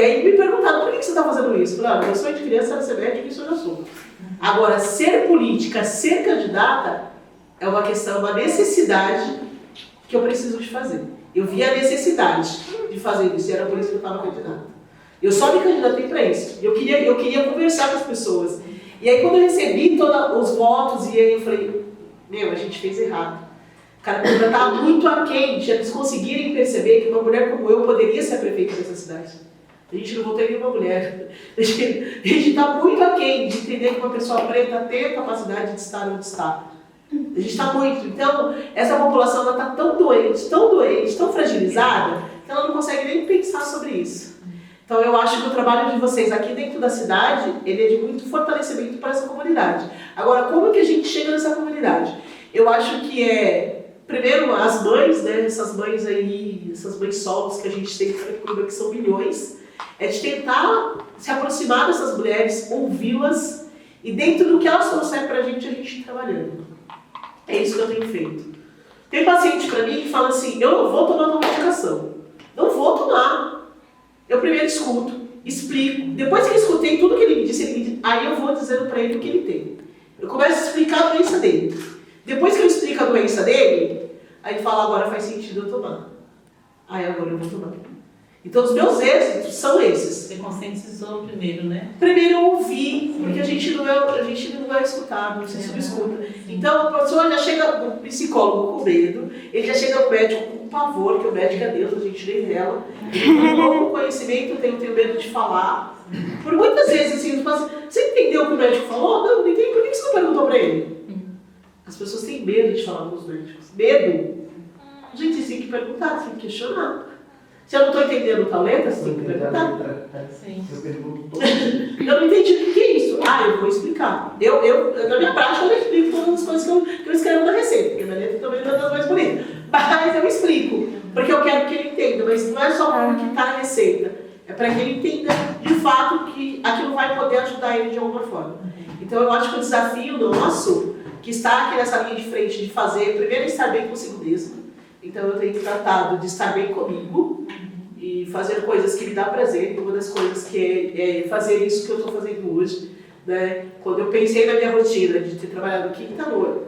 aí me perguntaram, por que você está fazendo isso? Eu falei, meu sonho de criança era ser médico, isso eu já sou. Agora, ser política, ser candidata, é uma questão, uma necessidade que eu preciso de fazer. Eu vi a necessidade de fazer isso, e era por isso que eu estava candidata. Eu só me candidatei para isso. Eu queria conversar com as pessoas. E aí, quando eu recebi todos os votos, e aí eu falei, a gente fez errado. Cara, eu estava muito aquém de eles conseguirem perceber que uma mulher como eu poderia ser a prefeita dessa cidade. A gente não votou em nenhuma mulher. A gente está muito aquém de entender que uma pessoa preta tem a capacidade de estar onde está. A gente está muito. Então, essa população está tão doente, tão fragilizada, que ela não consegue nem pensar sobre isso. Então, eu acho que o trabalho de vocês aqui dentro da cidade, ele é de muito fortalecimento para essa comunidade. Agora, como que a gente chega nessa comunidade? Eu acho que primeiro, as mães, né, essas mães aí, essas mães solos que a gente tem que são milhões, é de tentar se aproximar dessas mulheres, ouvi-las, e dentro do que elas trouxeram pra gente ir trabalhando. É isso que eu tenho feito. Tem paciente pra mim que fala assim, eu não vou tomar uma medicação. Não vou tomar. Eu primeiro escuto, explico. Depois que eu escutei tudo que ele me disse, aí eu vou dizendo pra ele o que ele tem. Eu começo a explicar a doença dele. Depois que eu explico a doença dele, aí ele fala, agora faz sentido eu tomar. Aí agora eu vou tomar. Então os meus êxitos são esses. Você conscientizou primeiro, né? Primeiro eu ouvi, porque a gente não é escutado, não se subescuta. Então a pessoa já chega no psicólogo com medo, ele já chega no médico com pavor, que o médico é Deus, a gente nem rela. Com pouco conhecimento, eu tenho medo de falar. Por muitas vezes, assim, você entendeu o que o médico falou? Não entendi. Por que você não perguntou para ele? As pessoas têm medo de falar com os médicos. Medo. A gente tem que perguntar, tem que questionar. Se eu não estou entendendo tal letra, você tem que perguntar. Sim. Eu pergunto todo dia. Eu não entendi o que é isso. Eu vou explicar. Na minha prática, eu explico todas as coisas que eu escrevo na receita, porque a minha letra também não é das mais bonitas. Mas eu explico, porque eu quero que ele entenda. Mas não é só porque está na receita. É para que ele entenda, de fato, que aquilo vai poder ajudar ele de alguma forma. Então, eu acho que o desafio nosso, que está aqui nessa linha de frente de fazer, primeiro é estar bem consigo mesmo. Então eu tenho tratado de estar bem comigo e fazer coisas que me dá prazer. Uma das coisas que é fazer isso que eu estou fazendo hoje. Né? Quando eu pensei na minha rotina de ter trabalhado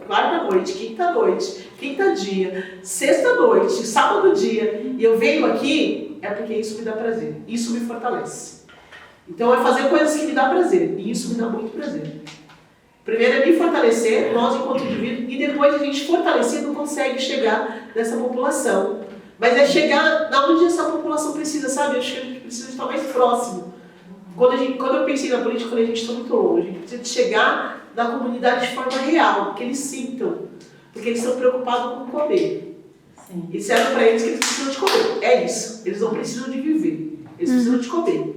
quarta-noite, quinta-noite, quinta-dia, sexta-noite, sábado-dia, e eu venho aqui, é porque isso me dá prazer. Isso me fortalece. Então é fazer coisas que me dá prazer. E isso me dá muito prazer. Primeiro é me fortalecer, nós enquanto indivíduo, e depois a gente fortalecido consegue chegar nessa população. Mas é chegar na onde essa população precisa, sabe? Eu acho que a gente precisa estar mais próximo. Quando eu pensei na política, eu falei, a gente está muito longe. A gente precisa chegar na comunidade de forma real, que eles sintam. Porque eles estão preocupados com comer. Sim. E serve para eles que eles precisam de comer. É isso. Eles não precisam de viver. Eles precisam de comer.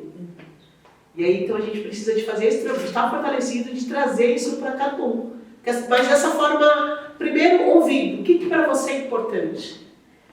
E aí, então, a gente precisa de fazer esse trabalho, de estar fortalecido, de trazer isso para cada um. Mas dessa forma, primeiro, ouvindo. O que para você é importante?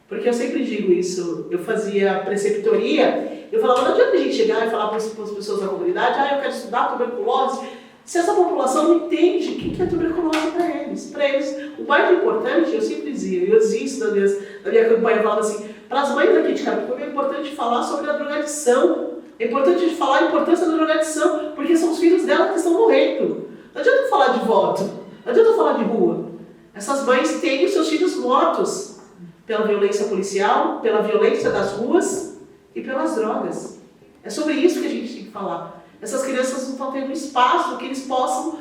Porque eu sempre digo isso. Eu fazia preceptoria, eu falava, não adianta a gente chegar e falar para as pessoas da comunidade, eu quero estudar tuberculose. Se essa população não entende o que é tuberculose para eles. Para eles, o mais importante, eu sempre dizia, eu dizia isso na minha campanha, eu falava assim, para as mães daqui de Carapicuíba é importante falar sobre a drogadição. É importante falar a importância da drogadição, porque são os filhos dela que estão morrendo. Não adianta falar de voto, não adianta falar de rua. Essas mães têm os seus filhos mortos pela violência policial, pela violência das ruas e pelas drogas. É sobre isso que a gente tem que falar. Essas crianças não estão tendo espaço que eles possam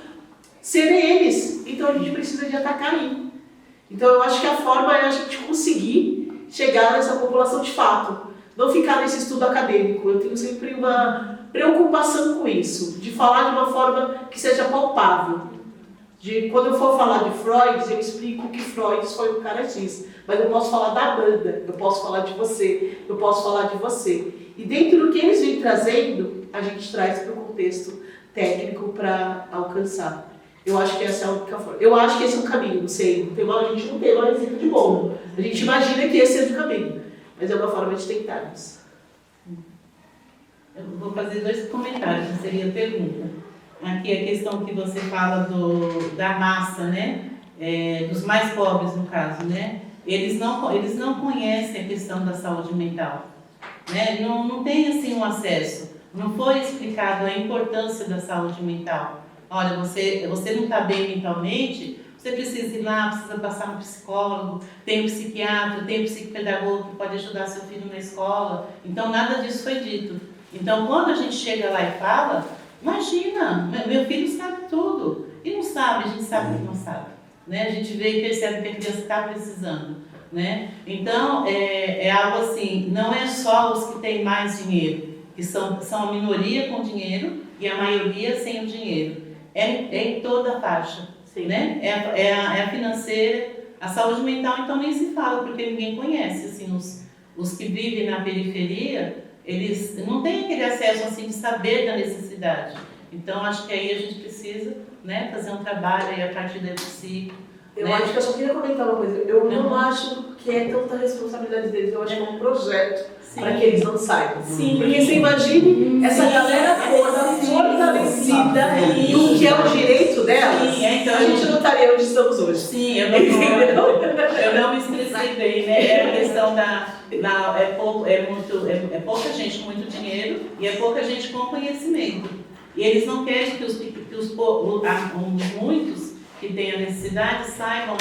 ser eles. Então a gente precisa de atacar aí. Então eu acho que a forma é a gente conseguir chegar nessa população de fato. Não ficar nesse estudo acadêmico. Eu tenho sempre uma preocupação com isso, de falar de uma forma que seja palpável. Quando eu for falar de Freud, eu explico que Freud foi um cara X, mas eu posso falar da banda, eu posso falar de você, eu posso falar de você. E dentro do que eles vêm trazendo, a gente traz para o contexto técnico para alcançar. Eu acho que essa é a única forma. Eu acho que esse é o caminho, não sei. A gente não tem uma receita de bolo. A gente imagina que esse é o caminho. Mas é uma forma de tentarmos. Eu vou fazer 2 comentários, que seria a pergunta. Aqui a questão que você fala da massa, né? Dos mais pobres, no caso, né? eles não conhecem a questão da saúde mental, né? Não tem assim um acesso, não foi explicado a importância da saúde mental. Olha, você não está bem mentalmente, você precisa ir lá, precisa passar no psicólogo, tem um psiquiatra, tem um psicopedagogo que pode ajudar seu filho na escola. Então, nada disso foi dito. Então, quando a gente chega lá e fala, imagina, meu filho sabe tudo. E não sabe, a gente sabe que não sabe. Né? A gente vê e percebe que a criança está precisando. Né? Então, é algo assim, não é só os que têm mais dinheiro, que são a minoria com dinheiro e a maioria sem o dinheiro. É em toda a faixa. Né? É a financeira, a saúde mental, então nem se fala, porque ninguém conhece. Assim, os que vivem na periferia, eles não têm aquele acesso assim, de saber da necessidade. Então, acho que aí a gente precisa, né, fazer um trabalho aí a partir da psico. Eu né? acho que eu só queria comentar uma coisa. Eu não acho que é tanta responsabilidade deles, eu acho que é um projeto para que eles não saibam. Sim. Porque você imagine essa galera toda fortalecida do que é o direito delas. Sim, então, a gente não estaria onde estamos hoje. Sim, eu não me expressei bem, né? É a questão é pouca gente com muito dinheiro e é pouca gente com conhecimento. E eles não querem que os muitos que têm a necessidade saibam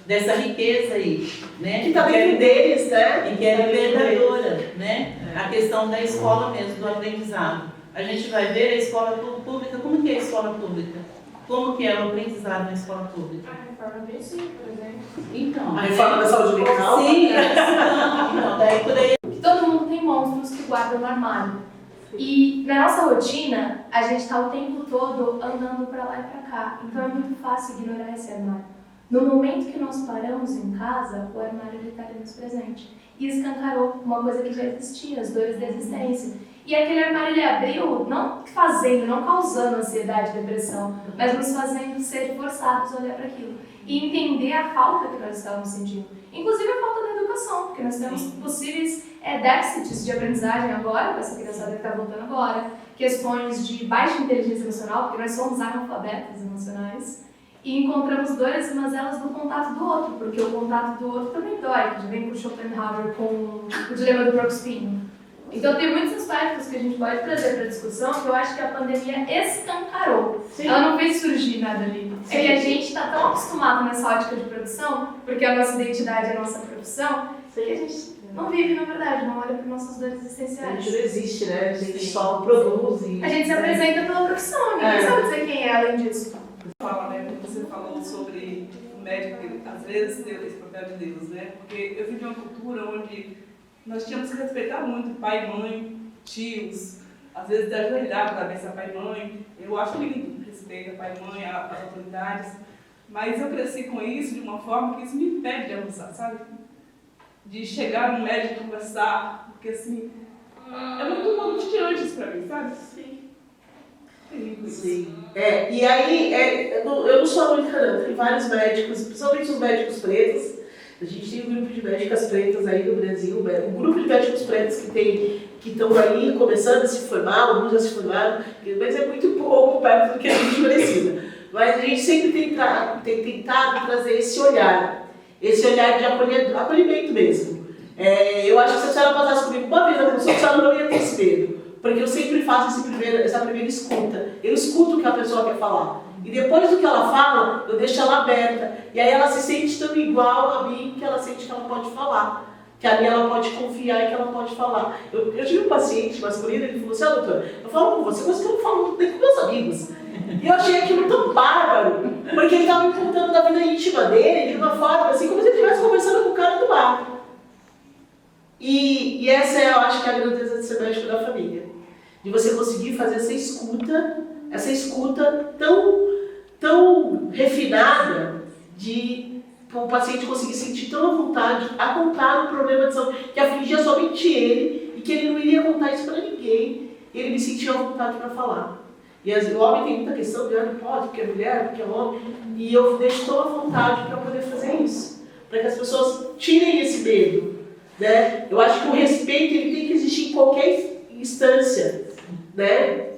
dessa riqueza aí, né? Que está dentro deles, né? E que é libertadora, né? A questão da escola mesmo, do aprendizado. A gente vai ver a escola pública, como que é a escola pública? Como que é o aprendizado na escola pública? A reforma do ensino, por exemplo. Então, A reforma da saúde mental? sim, então, daí por aí. Todo mundo tem monstros que guardam no armário. E na nossa rotina, a gente está o tempo todo andando para lá e para cá. Então é muito fácil ignorar esse armário. No momento que nós paramos em casa, o armário está ali nos presente. E escancarou uma coisa que já existia, as dores da existência. E aquele armário ele abriu, não causando ansiedade e depressão, mas nos fazendo ser forçados a olhar para aquilo. E entender a falta que nós estávamos sentindo. Inclusive a falta da educação, porque nós temos possíveis déficits de aprendizagem agora, com essa criançada que está voltando agora, questões de baixa inteligência emocional, porque nós somos analfabetos emocionais, e encontramos dores e mazelas do contato do outro, porque o contato do outro também dói, que vem com Schopenhauer com o dilema do próprio espinho. Então tem muitos aspectos que a gente pode trazer para a discussão que eu acho que a pandemia escancarou. Sim. Ela não fez surgir nada ali. Sim. É que a gente está tão acostumado nessa ótica de produção, porque a nossa identidade é a nossa profissão, que a gente não vive, na verdade, não olha para nossas dores existenciais. A gente não existe, né? A gente só produz e... A gente se apresenta pela profissão, ninguém sabe dizer quem é além disso. Fala, né? Você falou sobre o médico que às vezes tem esse papel de Deus, né? Porque eu vivi uma cultura onde nós tínhamos que respeitar muito pai, mãe, tios, às vezes ajoelhar para abençoar pai e mãe. Eu acho lindo respeito a pai e mãe, as autoridades, mas eu cresci com isso de uma forma que isso me impede de avançar, sabe? De chegar no médico e conversar, porque assim, é muito angustiante isso para mim, sabe? Sim. Sim. E aí, eu não sou a única não, tem vários médicos, principalmente os médicos pretos. A gente tem um grupo de médicas pretas aí no Brasil, um grupo de médicos pretos que estão aí começando a se formar, alguns já se formaram, mas é muito pouco perto do que a gente precisa. Mas a gente sempre tem tentado trazer esse olhar de acolhimento mesmo. Eu acho que se a senhora passasse comigo uma vez na consulta, a senhora não ia ter esse medo. Porque eu sempre faço essa primeira escuta. Eu escuto o que a pessoa quer falar. E depois do que ela fala, eu deixo ela aberta. E aí ela se sente tão igual a mim que ela sente que ela pode falar. Que ali ela pode confiar e que ela pode falar. Eu tive um paciente masculino, ele falou assim, doutor, eu falo com você, mas eu não falo nem com meus amigos. E eu achei aquilo tão bárbaro, porque ele estava me contando da vida íntima dele, de uma forma assim, como se ele estivesse conversando com o cara do bar. E essa eu acho que é a grandeza de ser médico da família. De você conseguir fazer essa escuta tão refinada de o paciente conseguir sentir tão à vontade a contar um problema de saúde que afligia somente ele e que ele não iria contar isso para ninguém. Ele me sentia à vontade para falar. E o homem tem muita questão de não pode, porque é mulher, porque é homem. E eu deixo tão à vontade para poder fazer isso. Para que as pessoas tirem esse medo. Né? Eu acho que o respeito ele tem que existir em qualquer instância. Né?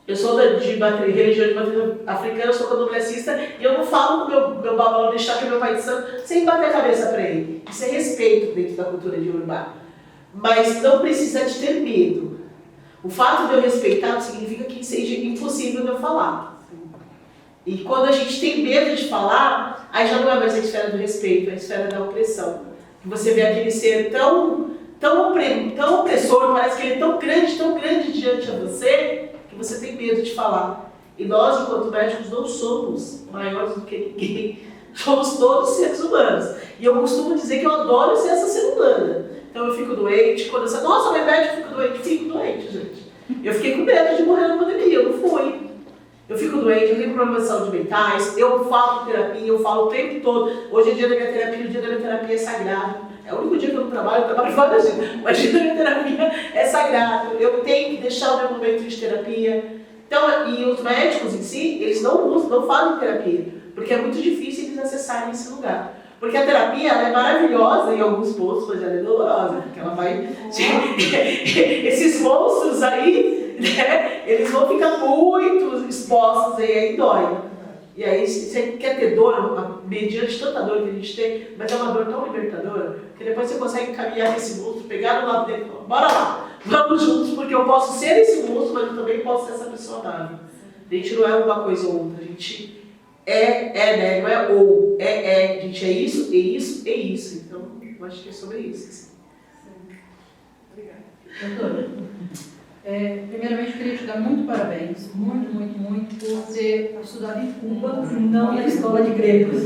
Eu sou de religião de matriz africana, eu sou candomblessista e eu não falo com meu blá blá, deixar que meu pai de santo, sem bater a cabeça para ele. Isso é respeito dentro da cultura de Yorubá. Mas não precisa de ter medo. O fato de eu respeitar não significa que seja impossível de eu falar. E quando a gente tem medo de falar, aí já não é mais a esfera do respeito, é a esfera da opressão. Você vê aquele ser tão opressor, parece que ele é tão grande diante de você, que você tem medo de falar. E nós, enquanto médicos, não somos maiores do que ninguém. Somos todos seres humanos. E eu costumo dizer que eu adoro ser essa ser humana. Então eu fico doente, quando eu sei, nossa, mas médico fico doente, gente. Eu fiquei com medo de morrer na pandemia, eu não fui. Eu fico doente, eu tenho problemas de saúde mentais, eu falo terapia, eu falo o tempo todo. Hoje é dia da minha terapia, o dia da minha terapia é sagrado. É o único dia que eu não trabalho, eu trabalho várias vezes, mas o dia da minha terapia é sagrado. Eu tenho que deixar o meu momento de terapia. Então, e os médicos em si, eles não fazem terapia, porque é muito difícil eles acessarem esse lugar. Porque a terapia ela é maravilhosa em alguns pontos, mas ela é dolorosa, porque ela vai... Esses monstros aí, né, eles vão ficar muito expostos e aí dói. E aí você quer ter dor, mediante tanta dor que a gente tem, mas é uma dor tão libertadora, que depois você consegue caminhar nesse monstro, pegar do lado dele e falar, bora lá, vamos juntos, porque eu posso ser esse monstro, mas eu também posso ser essa pessoa amável. A gente não é uma coisa ou outra, a gente né? Não é ou, a gente é isso, então eu acho que é sobre isso. Sim. Obrigada. Doutora, primeiramente eu queria te dar muito parabéns, muito, por ter estudado em Cuba, não na escola de gregos,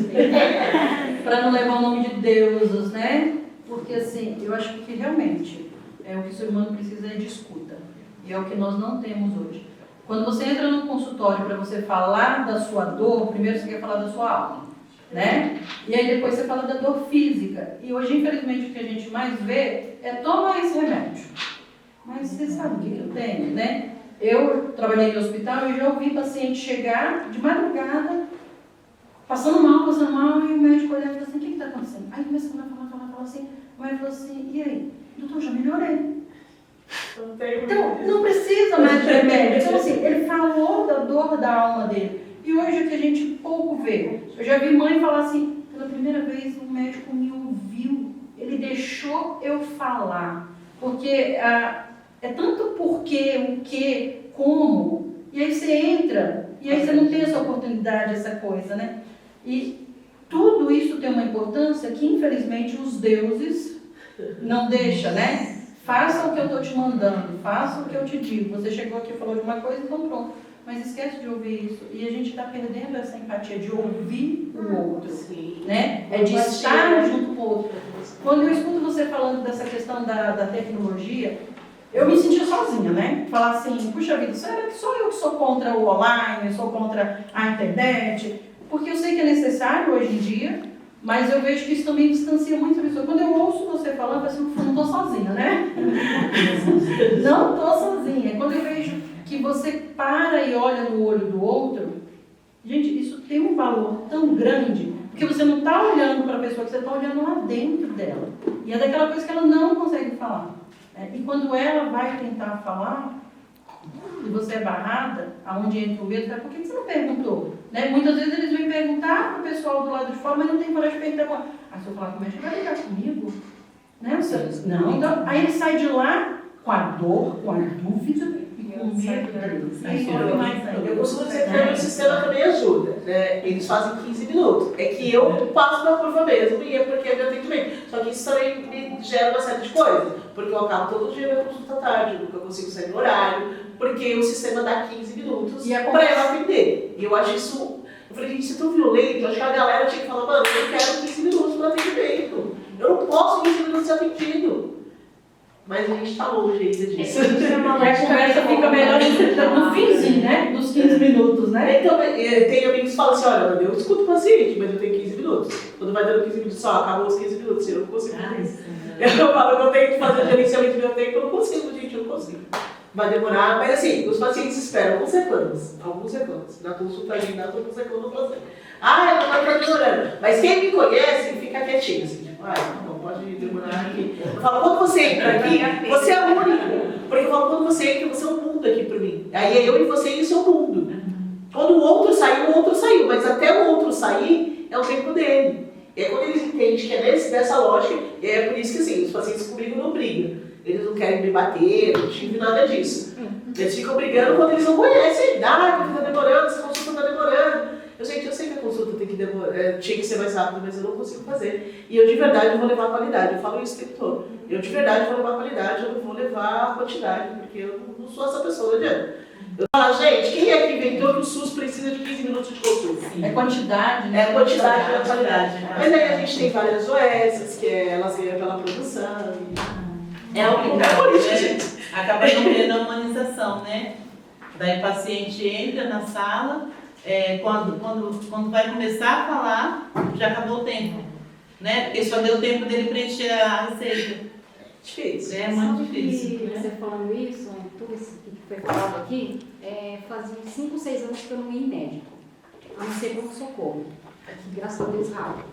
para não levar o nome de deuses, né? Porque assim, eu acho que realmente o que o ser humano precisa é de escuta, e é o que nós não temos hoje. Quando você entra no consultório para você falar da sua dor, primeiro você quer falar da sua alma, né? E aí depois você fala da dor física. E hoje, infelizmente, o que a gente mais vê é tomar esse remédio. Mas você sabe o que eu tenho, né? Eu trabalhei no hospital e já ouvi paciente chegar de madrugada, passando mal, e o médico olhava e falou assim, o que está acontecendo? Aí começou a falar assim, o médico falou assim, e aí? Doutor, já melhorei. Então, não precisa mais de remédio. Então, assim, ele falou da dor da alma dele. E hoje o que a gente pouco vê. Eu já vi mãe falar assim, pela primeira vez o médico me ouviu, ele deixou eu falar. Porque é tanto porquê, o que, como, e aí você entra, e aí você não tem essa oportunidade, essa coisa, né? E tudo isso tem uma importância que, infelizmente, os deuses não deixam, né? Faça o que eu estou te mandando, faça o que eu te digo. Você chegou aqui e falou de uma coisa, então pronto. Mas esquece de ouvir isso. E a gente está perdendo essa empatia de ouvir o outro, né? É de estar junto com o outro. Quando eu escuto você falando dessa questão da tecnologia, eu me sentia sozinha, né? Falar assim, puxa vida, será que sou eu que sou contra o online, sou contra a internet? Porque eu sei que é necessário hoje em dia, mas eu vejo que isso também distancia muito a pessoa. Quando eu ouço você falando, eu penso que não estou sozinha, né? Não estou sozinha. Quando eu vejo que você para e olha no olho do outro, gente, isso tem um valor tão grande, porque você não está olhando para a pessoa, você está olhando lá dentro dela. E é daquela coisa que ela não consegue falar. E quando ela vai tentar falar, e você é barrada, aonde entra o medo, por que você não perguntou? Né? Muitas vezes eles vêm perguntar para o pessoal do lado de fora, mas não tem coragem de perguntar. Se eu falar com o médico, vai ligar comigo? Né? Não, então, aí ele sai de lá com a dor, com a dúvida e com o medo deles. Eu costumo dizer que o meu sistema também ajuda. Né? Eles fazem 15 minutos. É que eu passo na curva mesmo e é porque é meu atendimento. Só que isso também me gera uma série de coisas. Porque eu acabo todo dia minha consulta tarde, porque eu consigo sair no horário, porque o sistema dá 15 minutos para ela atender. E eu acho isso... Eu falei, gente, isso é tão violento. Eu acho que a galera tinha que falar, mano, eu quero 15 minutos para atendimento. Eu não posso 15 minutos ser atendido. Mas a gente tá longe ainda disso. A conversa fica melhor no finzinho, né? Dos 15 minutos, né? Então, tem amigos que falam assim, olha, eu escuto o paciente, mas eu tenho 15 minutos. Quando vai dando 15 minutos, só acabou os 15 minutos, eu não consigo. Eu falo que eu tenho que fazer gerenciamento do meu tempo, eu não consigo, gente, eu não consigo. Vai demorar, mas assim, os pacientes esperam alguns reclamos. Na consulta agendada, alguns reclamam fazer. Eu não estou demorando. Mas quem me conhece fica quietinho, assim, tipo, não pode demorar aqui. Eu falo, quando você entra aqui, você é o único. Porque eu falo, quando você entra, você é um mundo aqui para mim. Aí é eu e você e o seu mundo. Quando o outro saiu, mas até o outro sair, é o tempo dele. E aí quando eles entendem que é dessa lógica, e é por isso que assim, os pacientes comigo não brigam. Eles não querem me bater, não tive nada disso. Eles ficam brigando quando eles não conhecem a idade, porque está demorando, essa consulta está demorando. Eu sei que a consulta tem que demorar, tinha que ser mais rápida, mas eu não consigo fazer. E eu de verdade vou levar a qualidade, eu falo isso o tempo todo. Eu de verdade vou levar a qualidade, eu não vou levar a quantidade, porque eu não sou essa pessoa, não adianta. Eu falo, gente, quem é que inventou que o SUS precisa de 15 minutos de consulta? É quantidade, né? É a quantidade, não a qualidade. né? Mas aí a gente tem várias OS, que elas ganham pela produção. É o que É por isso, gente. acaba não tendo a humanização, né? Daí o paciente entra na sala, quando vai começar a falar, já acabou o tempo, né? Porque só deu tempo dele preencher a receita. Difícil. É muito difícil, E né? você falando isso, tudo isso que foi falado aqui, fazia 5, 6 anos que eu não ia em médico, a não ser pronto-socorro, aqui, graças a Deus, rápido.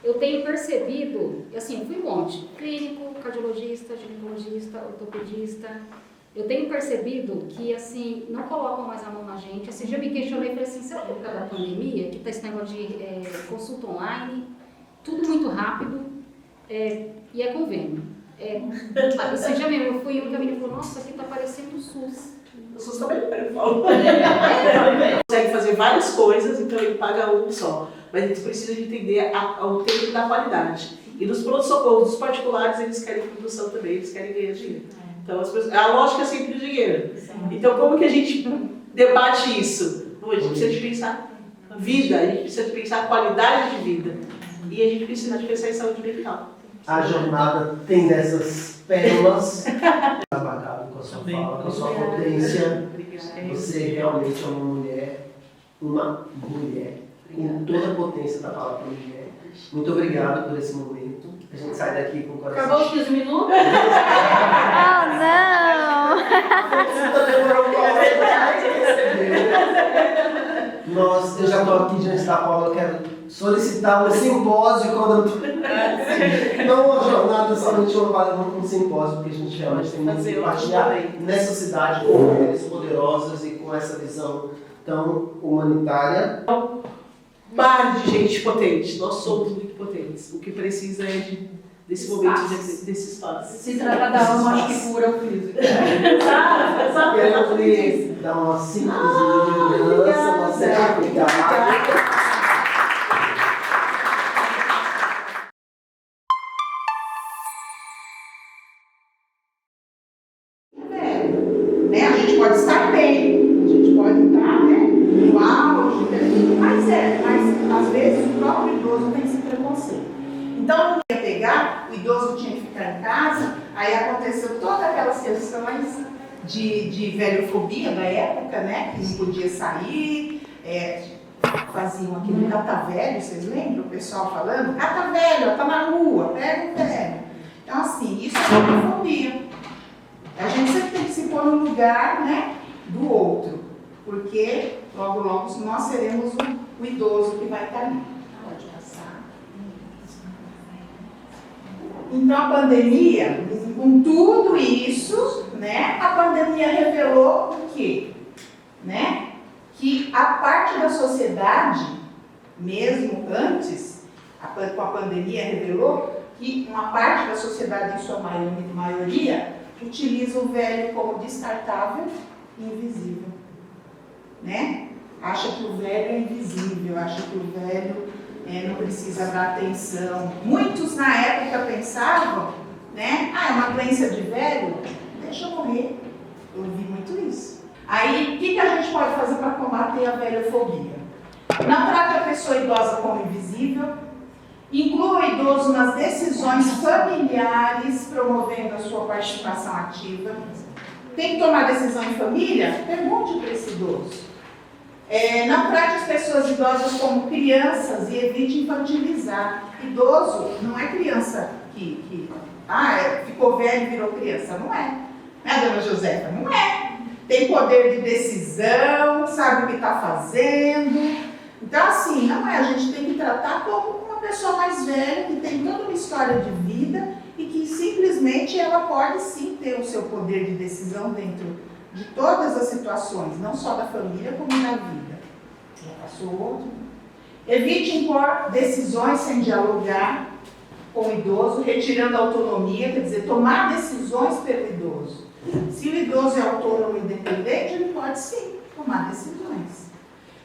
Eu tenho percebido, assim, eu fui um monte, clínico, cardiologista, ginecologista, ortopedista, eu tenho percebido que, assim, não colocam mais a mão na gente. Esse dia eu me questionei e falei assim, será que por causa da pandemia, que tá esse negócio de consulta online, tudo muito rápido, e é convênio. Esse dia mesmo, eu fui e o caminho falou, nossa, aqui tá parecendo o SUS. O SUS também fala. Consegue fazer várias coisas, então ele paga um só. Mas eles precisam de entender o tempo da qualidade. E nos pronto-socorros, dos particulares, eles querem produção também, eles querem ganhar dinheiro. Então, a lógica é sempre o dinheiro. Então, como que a gente debate isso? Bom, a gente precisa de pensar vida, a gente precisa de pensar qualidade de vida. E a gente precisa de pensar em saúde mental. A jornada tem dessas pérolas. Abacado com a sua fala, com a sua potência. Você realmente é uma mulher, com toda a potência da palavra mulher. Muito obrigado por esse momento. A gente sai daqui com o coração. Acabou os 15 minutos? Oh, não! Eu já estou aqui diante da Paula, eu quero solicitar um simpósio quando eu não uma jornada somente uma palestra, um simpósio, porque a gente realmente tem que compartilhar nessa cidade com mulheres poderosas e com essa visão tão humanitária. Mar de gente potente, nós somos muito potentes. O que precisa é desse momento, desse espaço. Se trata da alma, acho que cura o físico. Exato. Quero lhe dar uma simplesinha de lembrança, uma certa cuidado. Né? A gente pode estar bem, a gente pode estar, né, no auge, mas às vezes o próprio idoso tem esse preconceito. Então não ia pegar, o idoso tinha que ficar em casa, aí aconteceu todas aquelas questões de velhofobia da época, né, que não podia sair, faziam aquele cata-velho, vocês lembram o pessoal falando? Cata-velho, tá na rua, pega o velho. Então assim, isso é velhofobia. A gente sempre tem que se pôr no lugar, né, do outro, porque logo, logo nós seremos o idoso que vai estar ali. Pode passar. Então a pandemia, com tudo isso, né, a pandemia revelou o quê? Né? Que a parte da sociedade, mesmo antes, com a pandemia revelou que uma parte da sociedade, em sua maioria, utiliza o velho como descartável e invisível, né? Acha que o velho é invisível, acha que o velho não precisa dar atenção. Muitos na época pensavam, né? É uma doença de velho, deixa eu morrer. Eu ouvi muito isso. Aí, o que a gente pode fazer para combater a velhofobia? Não trata a pessoa idosa como invisível, inclua o idoso nas decisões familiares, promovendo a sua participação ativa. Tem que tomar decisão em família? Pergunte para esse idoso. Não trate as pessoas idosas como crianças e evite infantilizar. Idoso não é criança que ficou velho e virou criança. Não é. Né, dona Josefa? Não é. Tem poder de decisão, sabe o que está fazendo. Então, assim, não é. A gente tem que tratar como uma pessoa mais velha, que tem toda uma história de vida e que simplesmente ela pode sim ter o seu poder de decisão dentro de todas as situações, não só da família, como da vida. Já passou outro. Evite impor decisões sem dialogar com o idoso, retirando a autonomia, quer dizer, tomar decisões pelo idoso. Se o idoso é autônomo e independente, ele pode sim tomar decisões.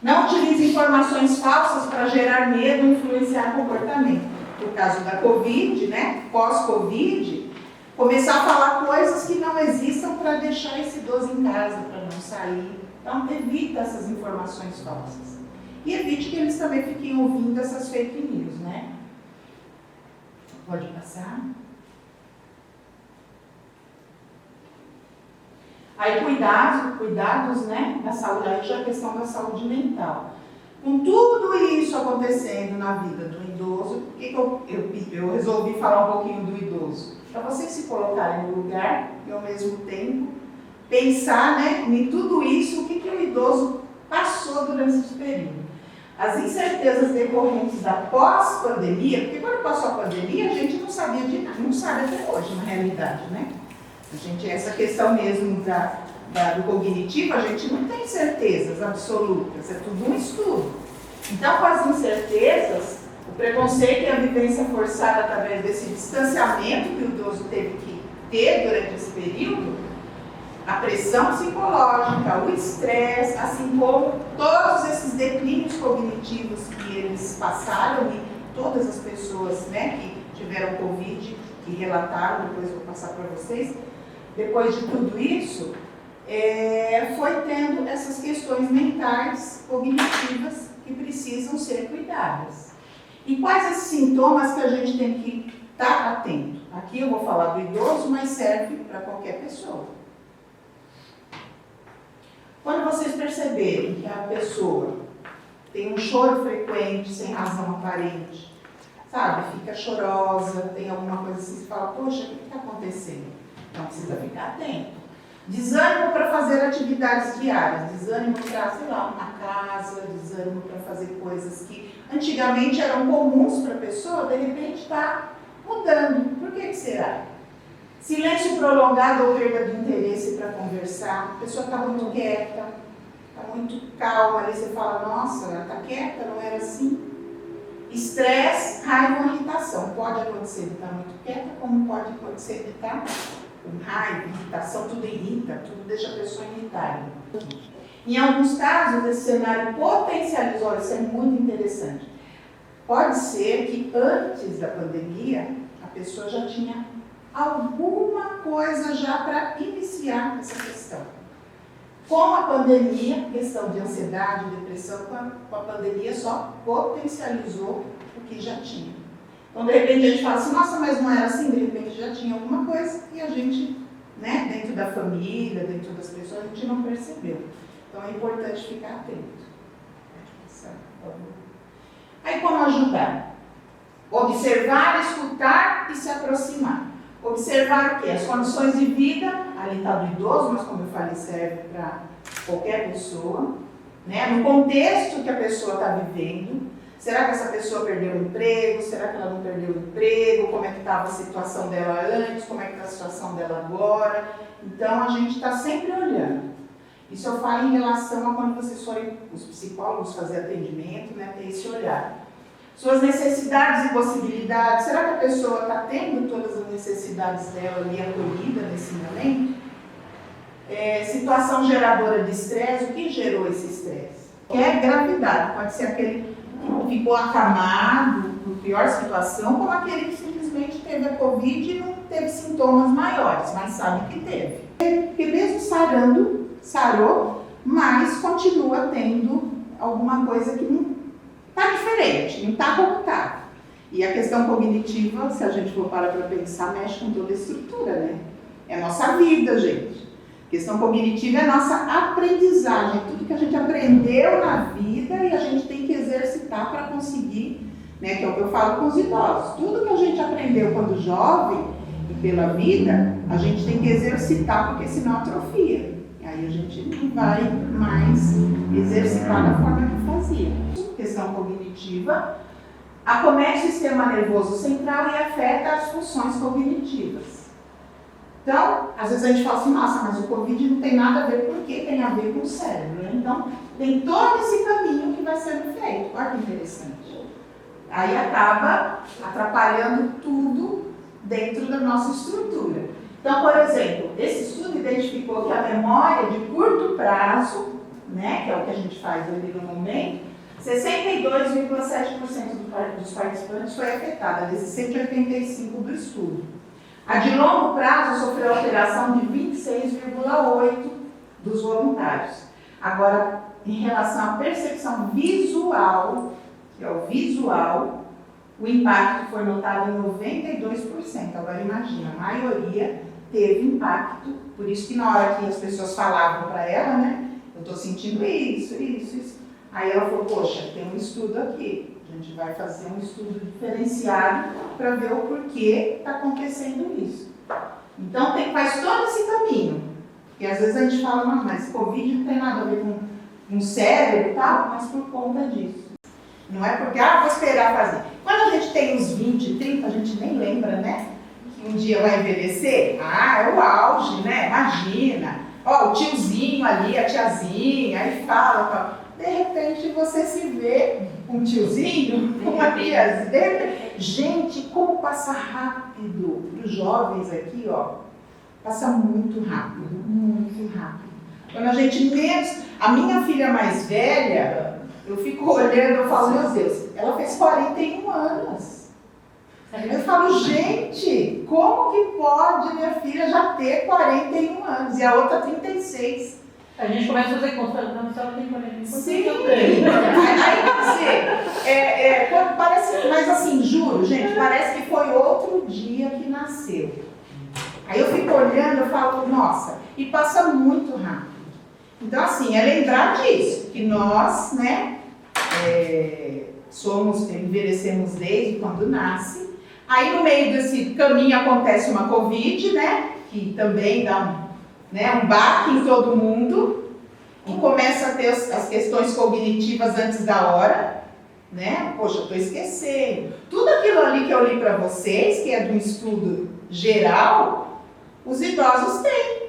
Não utilize informações falsas para gerar medo e influenciar comportamento. No caso da Covid, né, pós-Covid, começar a falar coisas que não existam para deixar esse idoso em casa, para não sair. Então, evita essas informações falsas. E evite que eles também fiquem ouvindo essas fake news, né? Pode passar. Aí, cuidados, né, na saúde, aí já a questão da saúde mental. Com tudo isso acontecendo na vida do idoso, por que eu resolvi falar um pouquinho do idoso? Para vocês se colocarem no lugar e, ao mesmo tempo, pensar, né, em tudo isso, o que o idoso passou durante esse período. As incertezas decorrentes da pós-pandemia, porque quando passou a pandemia, a gente não sabia de nada, não sabe até hoje, na realidade, né? Essa questão mesmo do cognitivo, a gente não tem certezas absolutas, é tudo um estudo. Então, com as incertezas, o preconceito e a vivência forçada através desse distanciamento que o idoso teve que ter durante esse período, a pressão psicológica, o estresse, assim como todos esses declínios cognitivos que eles passaram e todas as pessoas, né, que tiveram Covid, que relataram, depois eu vou passar para vocês, depois de tudo isso, foi tendo essas questões mentais, cognitivas, que precisam ser cuidadas. E quais esses sintomas que a gente tem que estar atento? Aqui eu vou falar do idoso, mas serve para qualquer pessoa. Quando vocês perceberem que a pessoa tem um choro frequente, sem razão aparente, sabe, fica chorosa, tem alguma coisa assim, você fala, poxa, o que está acontecendo? Então precisa ficar atento. Desânimo para fazer atividades diárias, desânimo para, sei lá, uma casa, desânimo para fazer coisas que antigamente eram comuns para a pessoa, de repente está mudando. Por que será? Silêncio prolongado ou perda de interesse para conversar, a pessoa está muito quieta, está muito calma, ali você fala, nossa, ela está quieta, não era assim. Estresse, raiva ou irritação, pode acontecer de estar muito quieta, como pode acontecer de estar com raiva, irritação, tudo irrita, tudo deixa a pessoa irritada. Em alguns casos, esse cenário potencializou, isso é muito interessante. Pode ser que antes da pandemia, a pessoa já tinha alguma coisa já para iniciar essa questão. Com a pandemia, questão de ansiedade, depressão, com a pandemia só potencializou o que já tinha. Então, de repente, a gente fala assim, nossa, mas não era assim, de repente já tinha alguma coisa e a gente, né, dentro da família, dentro das pessoas, a gente não percebeu. Então, é importante ficar atento. Aí, como ajudar? Observar, escutar e se aproximar. Observar o quê? As condições de vida, ali está do idoso, mas como eu falei, serve para qualquer pessoa, né? No contexto que a pessoa está vivendo. Será que essa pessoa perdeu o emprego? Será que ela não perdeu o emprego? Como é que estava a situação dela antes? Como é que está a situação dela agora? Então, a gente está sempre olhando. Isso eu falo em relação a quando vocês forem, os psicólogos, fazer atendimento, né? Ter esse olhar. Suas necessidades e possibilidades. Será que a pessoa está tendo todas as necessidades dela ali acolhida nesse momento? Situação geradora de estresse. O que gerou esse estresse? É gravidade. Pode ser aquele que ficou acamado, na pior situação, como aquele que simplesmente teve a Covid e não teve sintomas maiores, mas sabe que teve. Porque mesmo sarou, mas continua tendo alguma coisa que não está diferente, não está como está. E a questão cognitiva, se a gente for parar para pensar, mexe com toda a estrutura, né? É a nossa vida, gente. A questão cognitiva é a nossa aprendizagem, tudo que a gente aprendeu na vida e a gente tem que exercitar para conseguir, né? Que é o que eu falo com os idosos. Tudo que a gente aprendeu quando jovem e pela vida, a gente tem que exercitar, porque senão atrofia. Aí a gente não vai mais exercitar da forma que fazia. Questão cognitiva acomete o sistema nervoso central e afeta as funções cognitivas. Então, às vezes a gente fala assim, nossa, mas o Covid não tem nada a ver, porque tem a ver com o cérebro, né? Então, tem todo esse caminho que vai vai sendo feito. Olha que interessante. Aí acaba atrapalhando tudo dentro da nossa estrutura. Então, por exemplo, esse estudo identificou que a memória de curto prazo, né, que é o que a gente faz ali no momento, 62,7% dos participantes foi afetada, desses 185 do estudo. A de longo prazo sofreu alteração de 26,8% dos voluntários. Agora, em relação à percepção visual, que é o visual, o impacto foi notado em 92%. Agora imagina, a maioria teve impacto, por isso que na hora que as pessoas falavam para ela, né, eu estou sentindo isso. Aí ela falou, poxa, tem um estudo aqui, a gente vai fazer um estudo diferenciado para ver o porquê está acontecendo isso. Então faz todo esse caminho, porque às vezes a gente fala, não, mas Covid não tem nada a ver com cérebro e tal, mas por conta disso. Não é porque, vou esperar fazer. Quando a gente tem uns 20, 30, a gente nem lembra, né? Que um dia vai envelhecer. É o auge, né? Imagina. O tiozinho ali, a tiazinha, aí fala. De repente você se vê um tiozinho, uma tiazinha. Gente, como passa rápido. Para os jovens aqui, passa muito rápido, muito rápido. Quando a gente menos... A minha filha mais velha, eu fico olhando, eu falo, meu Deus, ela fez 41 anos. Eu falo, gente, como que pode minha filha já ter 41 anos? E a outra 36. A gente começa a fazer conta, não, se ela tem 41. Sim, aí quando parece, mas assim, juro, gente, parece que foi outro dia que nasceu. Aí eu fico olhando, eu falo, nossa, e passa muito rápido. Então, assim, é lembrar disso, que nós, né, envelhecemos desde quando nasce. Aí no meio desse caminho acontece uma Covid, né, que também dá um baque em todo mundo, e começa a ter as questões cognitivas antes da hora, né, poxa, estou esquecendo. Tudo aquilo ali que eu li para vocês, que é de um estudo geral, os idosos têm.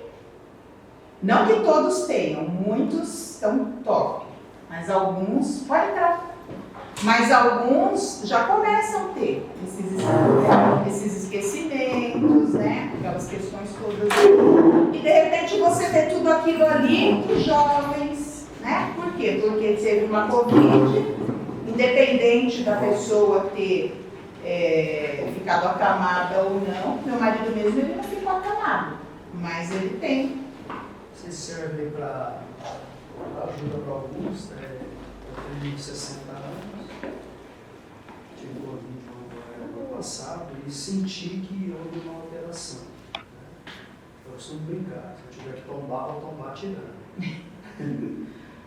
Não que todos tenham, muitos estão top, mas alguns, pode entrar, mas alguns já começam a ter esses esquecimentos, né, aquelas questões todas. E de repente você vê tudo aquilo ali para os jovens, né, por quê? Porque teve uma Covid, independente da pessoa ter ficado acamada ou não, meu marido mesmo ele não ficou acamado, mas ele tem. Vocês servem para ajuda para alguns, eu tenho 60 anos, tive Covid no ano passado e senti que houve uma alteração. Eu costumo brincar, se eu tiver que tombar, vou tombar tirando.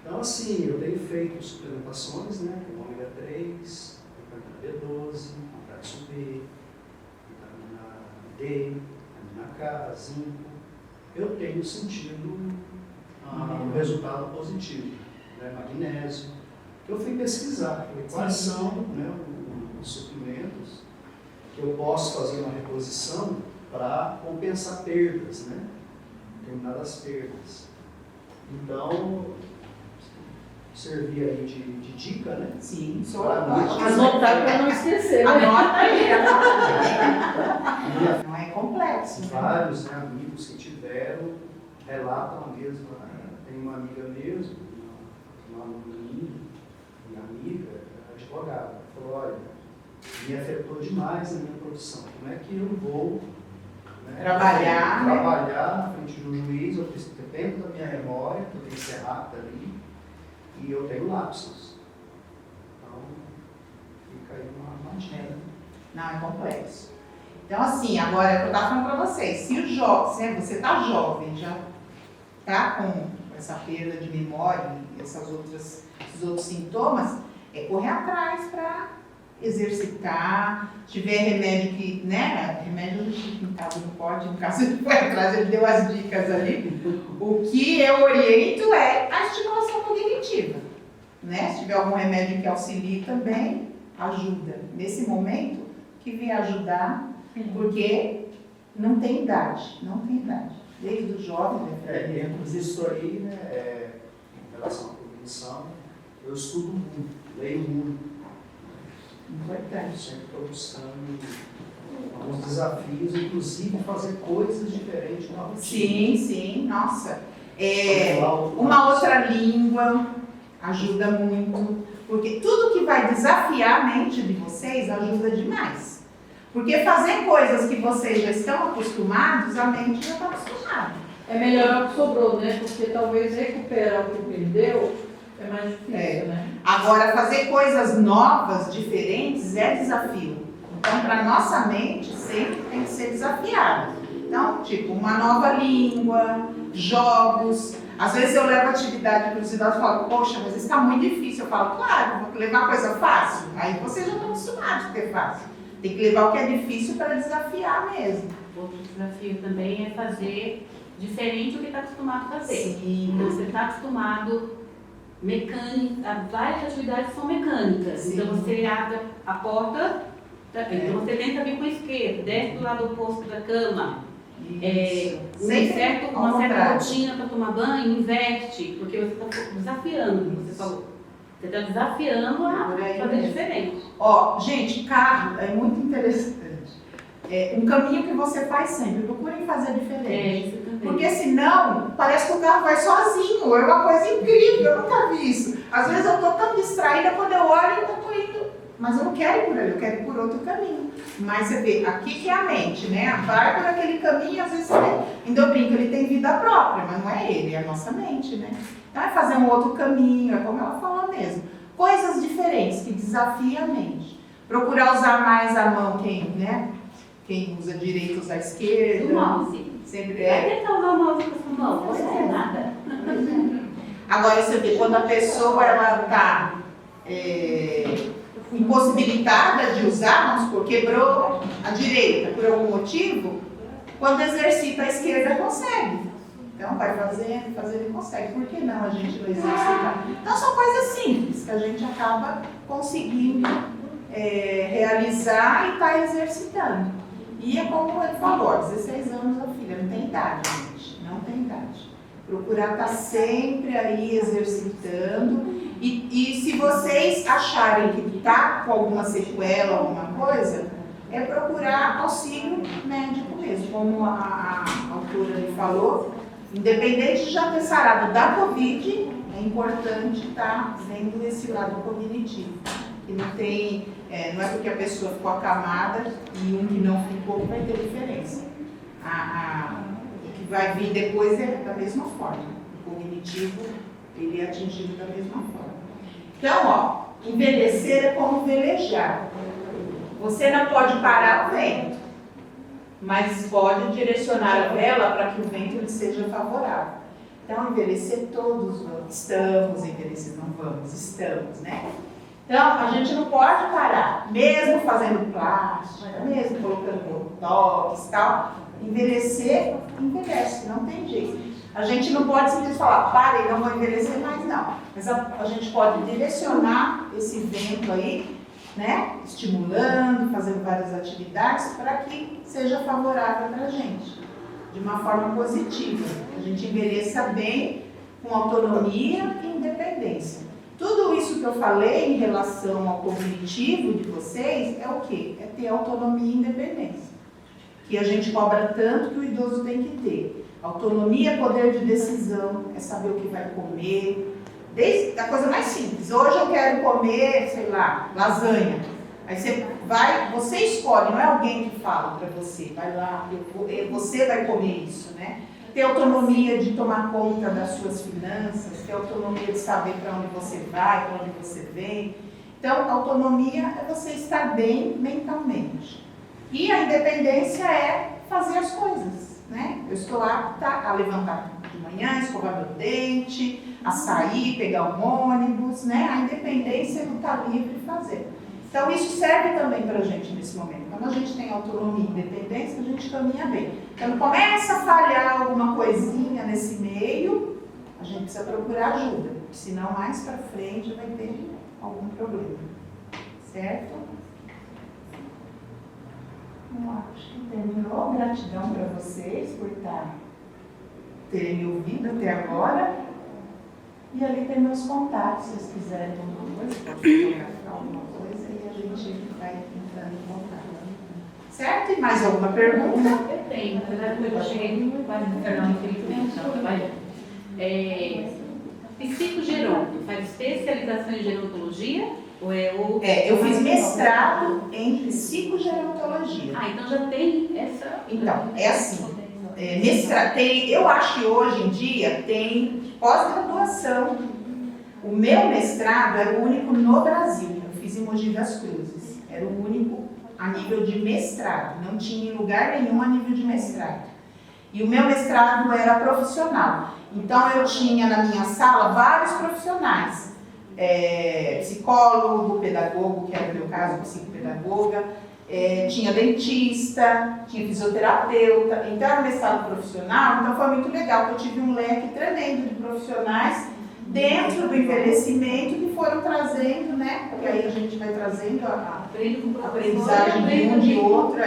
Então assim, eu tenho feito suplementações, né, com ômega 3, vitamina B12, complexo B, vitamina D, vitamina K, zinco. Eu tenho sentido um resultado positivo, né? Magnésio. Eu fui pesquisar, quais são, né, os suplementos que eu posso fazer uma reposição para compensar perdas, né? Determinadas perdas. Então, servir aí de dica, né? Sim, só anotar para não esquecer. Anota aí. Não é complexo. Vários, né, amigos que tiveram relatam a mesma. Tem uma amiga mesmo, uma menina, minha amiga, advogada, falou, olha, me afetou demais a minha profissão. Como é que eu vou, né, trabalhar na frente de um juiz, eu dependo da minha memória, que eu tenho que ser rápido ali, e eu tenho lapsos. Então, fica aí uma dica. Não, é complexo. Então, assim, agora eu estava falando para vocês, se o jovem, você está jovem, já está com essa perda de memória e esses outros sintomas, é correr atrás para exercitar. Se tiver remédio que, né, remédio no caso não pode, no caso ele foi atrás, ele deu as dicas ali. O que eu oriento é a estimulação cognitiva, né? Se tiver algum remédio que auxilie também, ajuda. Nesse momento, que vem ajudar, porque não tem idade, desde o jovem. Dentro disso aí, né, em relação à cognição, Eu estudo muito, leio muito. Importante. Sempre estou buscando alguns desafios, inclusive fazer coisas diferentes na rotina. Sim, sim, nossa. Uma outra língua ajuda muito, porque tudo que vai desafiar a mente de vocês ajuda demais. Porque fazer coisas que vocês já estão acostumados, a mente já está acostumada. É melhorar o que sobrou, né? Porque talvez recuperar o que perdeu é mais difícil, né? Agora, fazer coisas novas, diferentes, é desafio. Então, para nossa mente, sempre tem que ser desafiado. Então, tipo, uma nova língua, jogos. Às vezes eu levo atividade para os idosos e falo, poxa, mas isso está muito difícil. Eu falo, claro, vou levar coisa fácil. Aí vocês já estão acostumados a ter fácil. Tem que levar o que é difícil para desafiar mesmo. Outro desafio também é fazer diferente do que está acostumado a fazer. Sim. Então, você está acostumado várias atividades são mecânicas. Sim. Então, você abre a porta, então você tenta vir com a esquerda, desce do lado oposto da cama. Uma certa rotina para tomar banho, inverte, porque você está desafiando, como você falou. Você está desafiando a fazer diferente. Ó, gente, carro é muito interessante. Um caminho que você faz sempre, procurem fazer diferente. Isso também. Porque senão, parece que o carro vai sozinho, é uma coisa incrível, eu nunca vi isso. Às vezes eu estou tão distraída, quando eu olho, eu estou indo, mas eu não quero ir por ali, eu quero ir por outro caminho. Mas você vê, aqui que é a mente, né? Vai por aquele caminho, às vezes você ainda eu brinco, ele tem vida própria, mas não é ele, é a nossa mente, né? Então é fazer um outro caminho, é como ela falou mesmo. Coisas diferentes que desafiam a mente. Procurar usar mais a mão, quem usa direito usa a esquerda. O mouse. Sempre Vai tentar usar o mouse com a sua mão, não é nada. Agora você vê, quando a pessoa está impossibilitada de usar, vamos supor, quebrou a direita por algum motivo, quando exercita a esquerda consegue. Então vai fazendo e consegue. Por que não a gente não exercitar? Então são coisas simples que a gente acaba conseguindo realizar e está exercitando. E é como ele falou, 16 anos a filha, não tem idade, gente, não tem idade. Procurar estar sempre aí exercitando e se vocês acharem que está com alguma sequela, alguma coisa, é procurar auxílio médico mesmo, como a autora ali falou. Independente de já ter sarado da Covid, é importante estar vendo esse lado cognitivo. Que não tem, não é porque a pessoa ficou acamada e um que não ficou vai ter diferença. O que vai vir depois é da mesma forma. O cognitivo, ele é atingido da mesma forma. Então, ó, envelhecer é como velejar. Você não pode parar o vento, mas pode direcionar a vela para que o vento lhe seja favorável. Então, envelhecer todos estamos envelhecendo, não vamos, estamos, né? Então, a gente não pode parar, mesmo fazendo plástica, mesmo colocando botox e tal, envelhecer, envelhece, não tem jeito. A gente não pode simplesmente falar, parei, não vou envelhecer mais, não. Mas a gente pode direcionar esse vento aí, né, estimulando, fazendo várias atividades para que seja favorável para a gente, de uma forma positiva. A gente envelheça bem, com autonomia e independência. Tudo isso que eu falei em relação ao cognitivo de vocês é o quê? É ter autonomia e independência. Que a gente cobra tanto que o idoso tem que ter. Autonomia é poder de decisão, é saber o que vai comer. Desde a coisa mais simples. Hoje eu quero comer, sei lá, lasanha. Aí você escolhe, não é alguém que fala para você. Vai lá, você vai comer isso, né? Ter autonomia de tomar conta das suas finanças, ter autonomia de saber para onde você vai, para onde você vem. Então, autonomia é você estar bem mentalmente. E a independência é fazer as coisas, né? Eu estou apta a levantar de manhã, escovar meu dente, a sair, pegar um ônibus, né? A independência é não estar livre de fazer. Então, isso serve também para a gente nesse momento. Quando a gente tem autonomia e independência, a gente caminha bem. Quando começa a falhar alguma coisinha nesse meio, a gente precisa procurar ajuda. Senão, mais para frente, vai ter algum problema. Certo? Eu acho que terminou. Gratidão para vocês por terem me ouvido até agora. E ali tem meus contatos, se vocês quiserem alguma coisa, fotografar alguma coisa, e a gente vai entrando em contato. Certo? E mais alguma pergunta? Eu tenho, na verdade, eu cheguei, vai me tornar infelizmente, não, trabalhando. Psicogeronto, faz especialização em gerontologia? Ou é o... Eu fiz mestrado em psicogerontologia. Ah, então já tem essa... Então, é assim, eu acho que hoje em dia tem pós-graduação. O meu mestrado era o único no Brasil, eu fiz em Mogi das Cruzes, era o único a nível de mestrado, não tinha em lugar nenhum a nível de mestrado. E o meu mestrado era profissional, então eu tinha na minha sala vários profissionais, psicólogo, pedagogo, que era o meu caso, psicopedagoga, tinha dentista, tinha fisioterapeuta, então era um mestrado profissional, então foi muito legal, porque eu tive um leque tremendo de profissionais dentro do envelhecimento que foram trazendo, né? Porque aí a gente vai trazendo a aprendizagem de um de outro,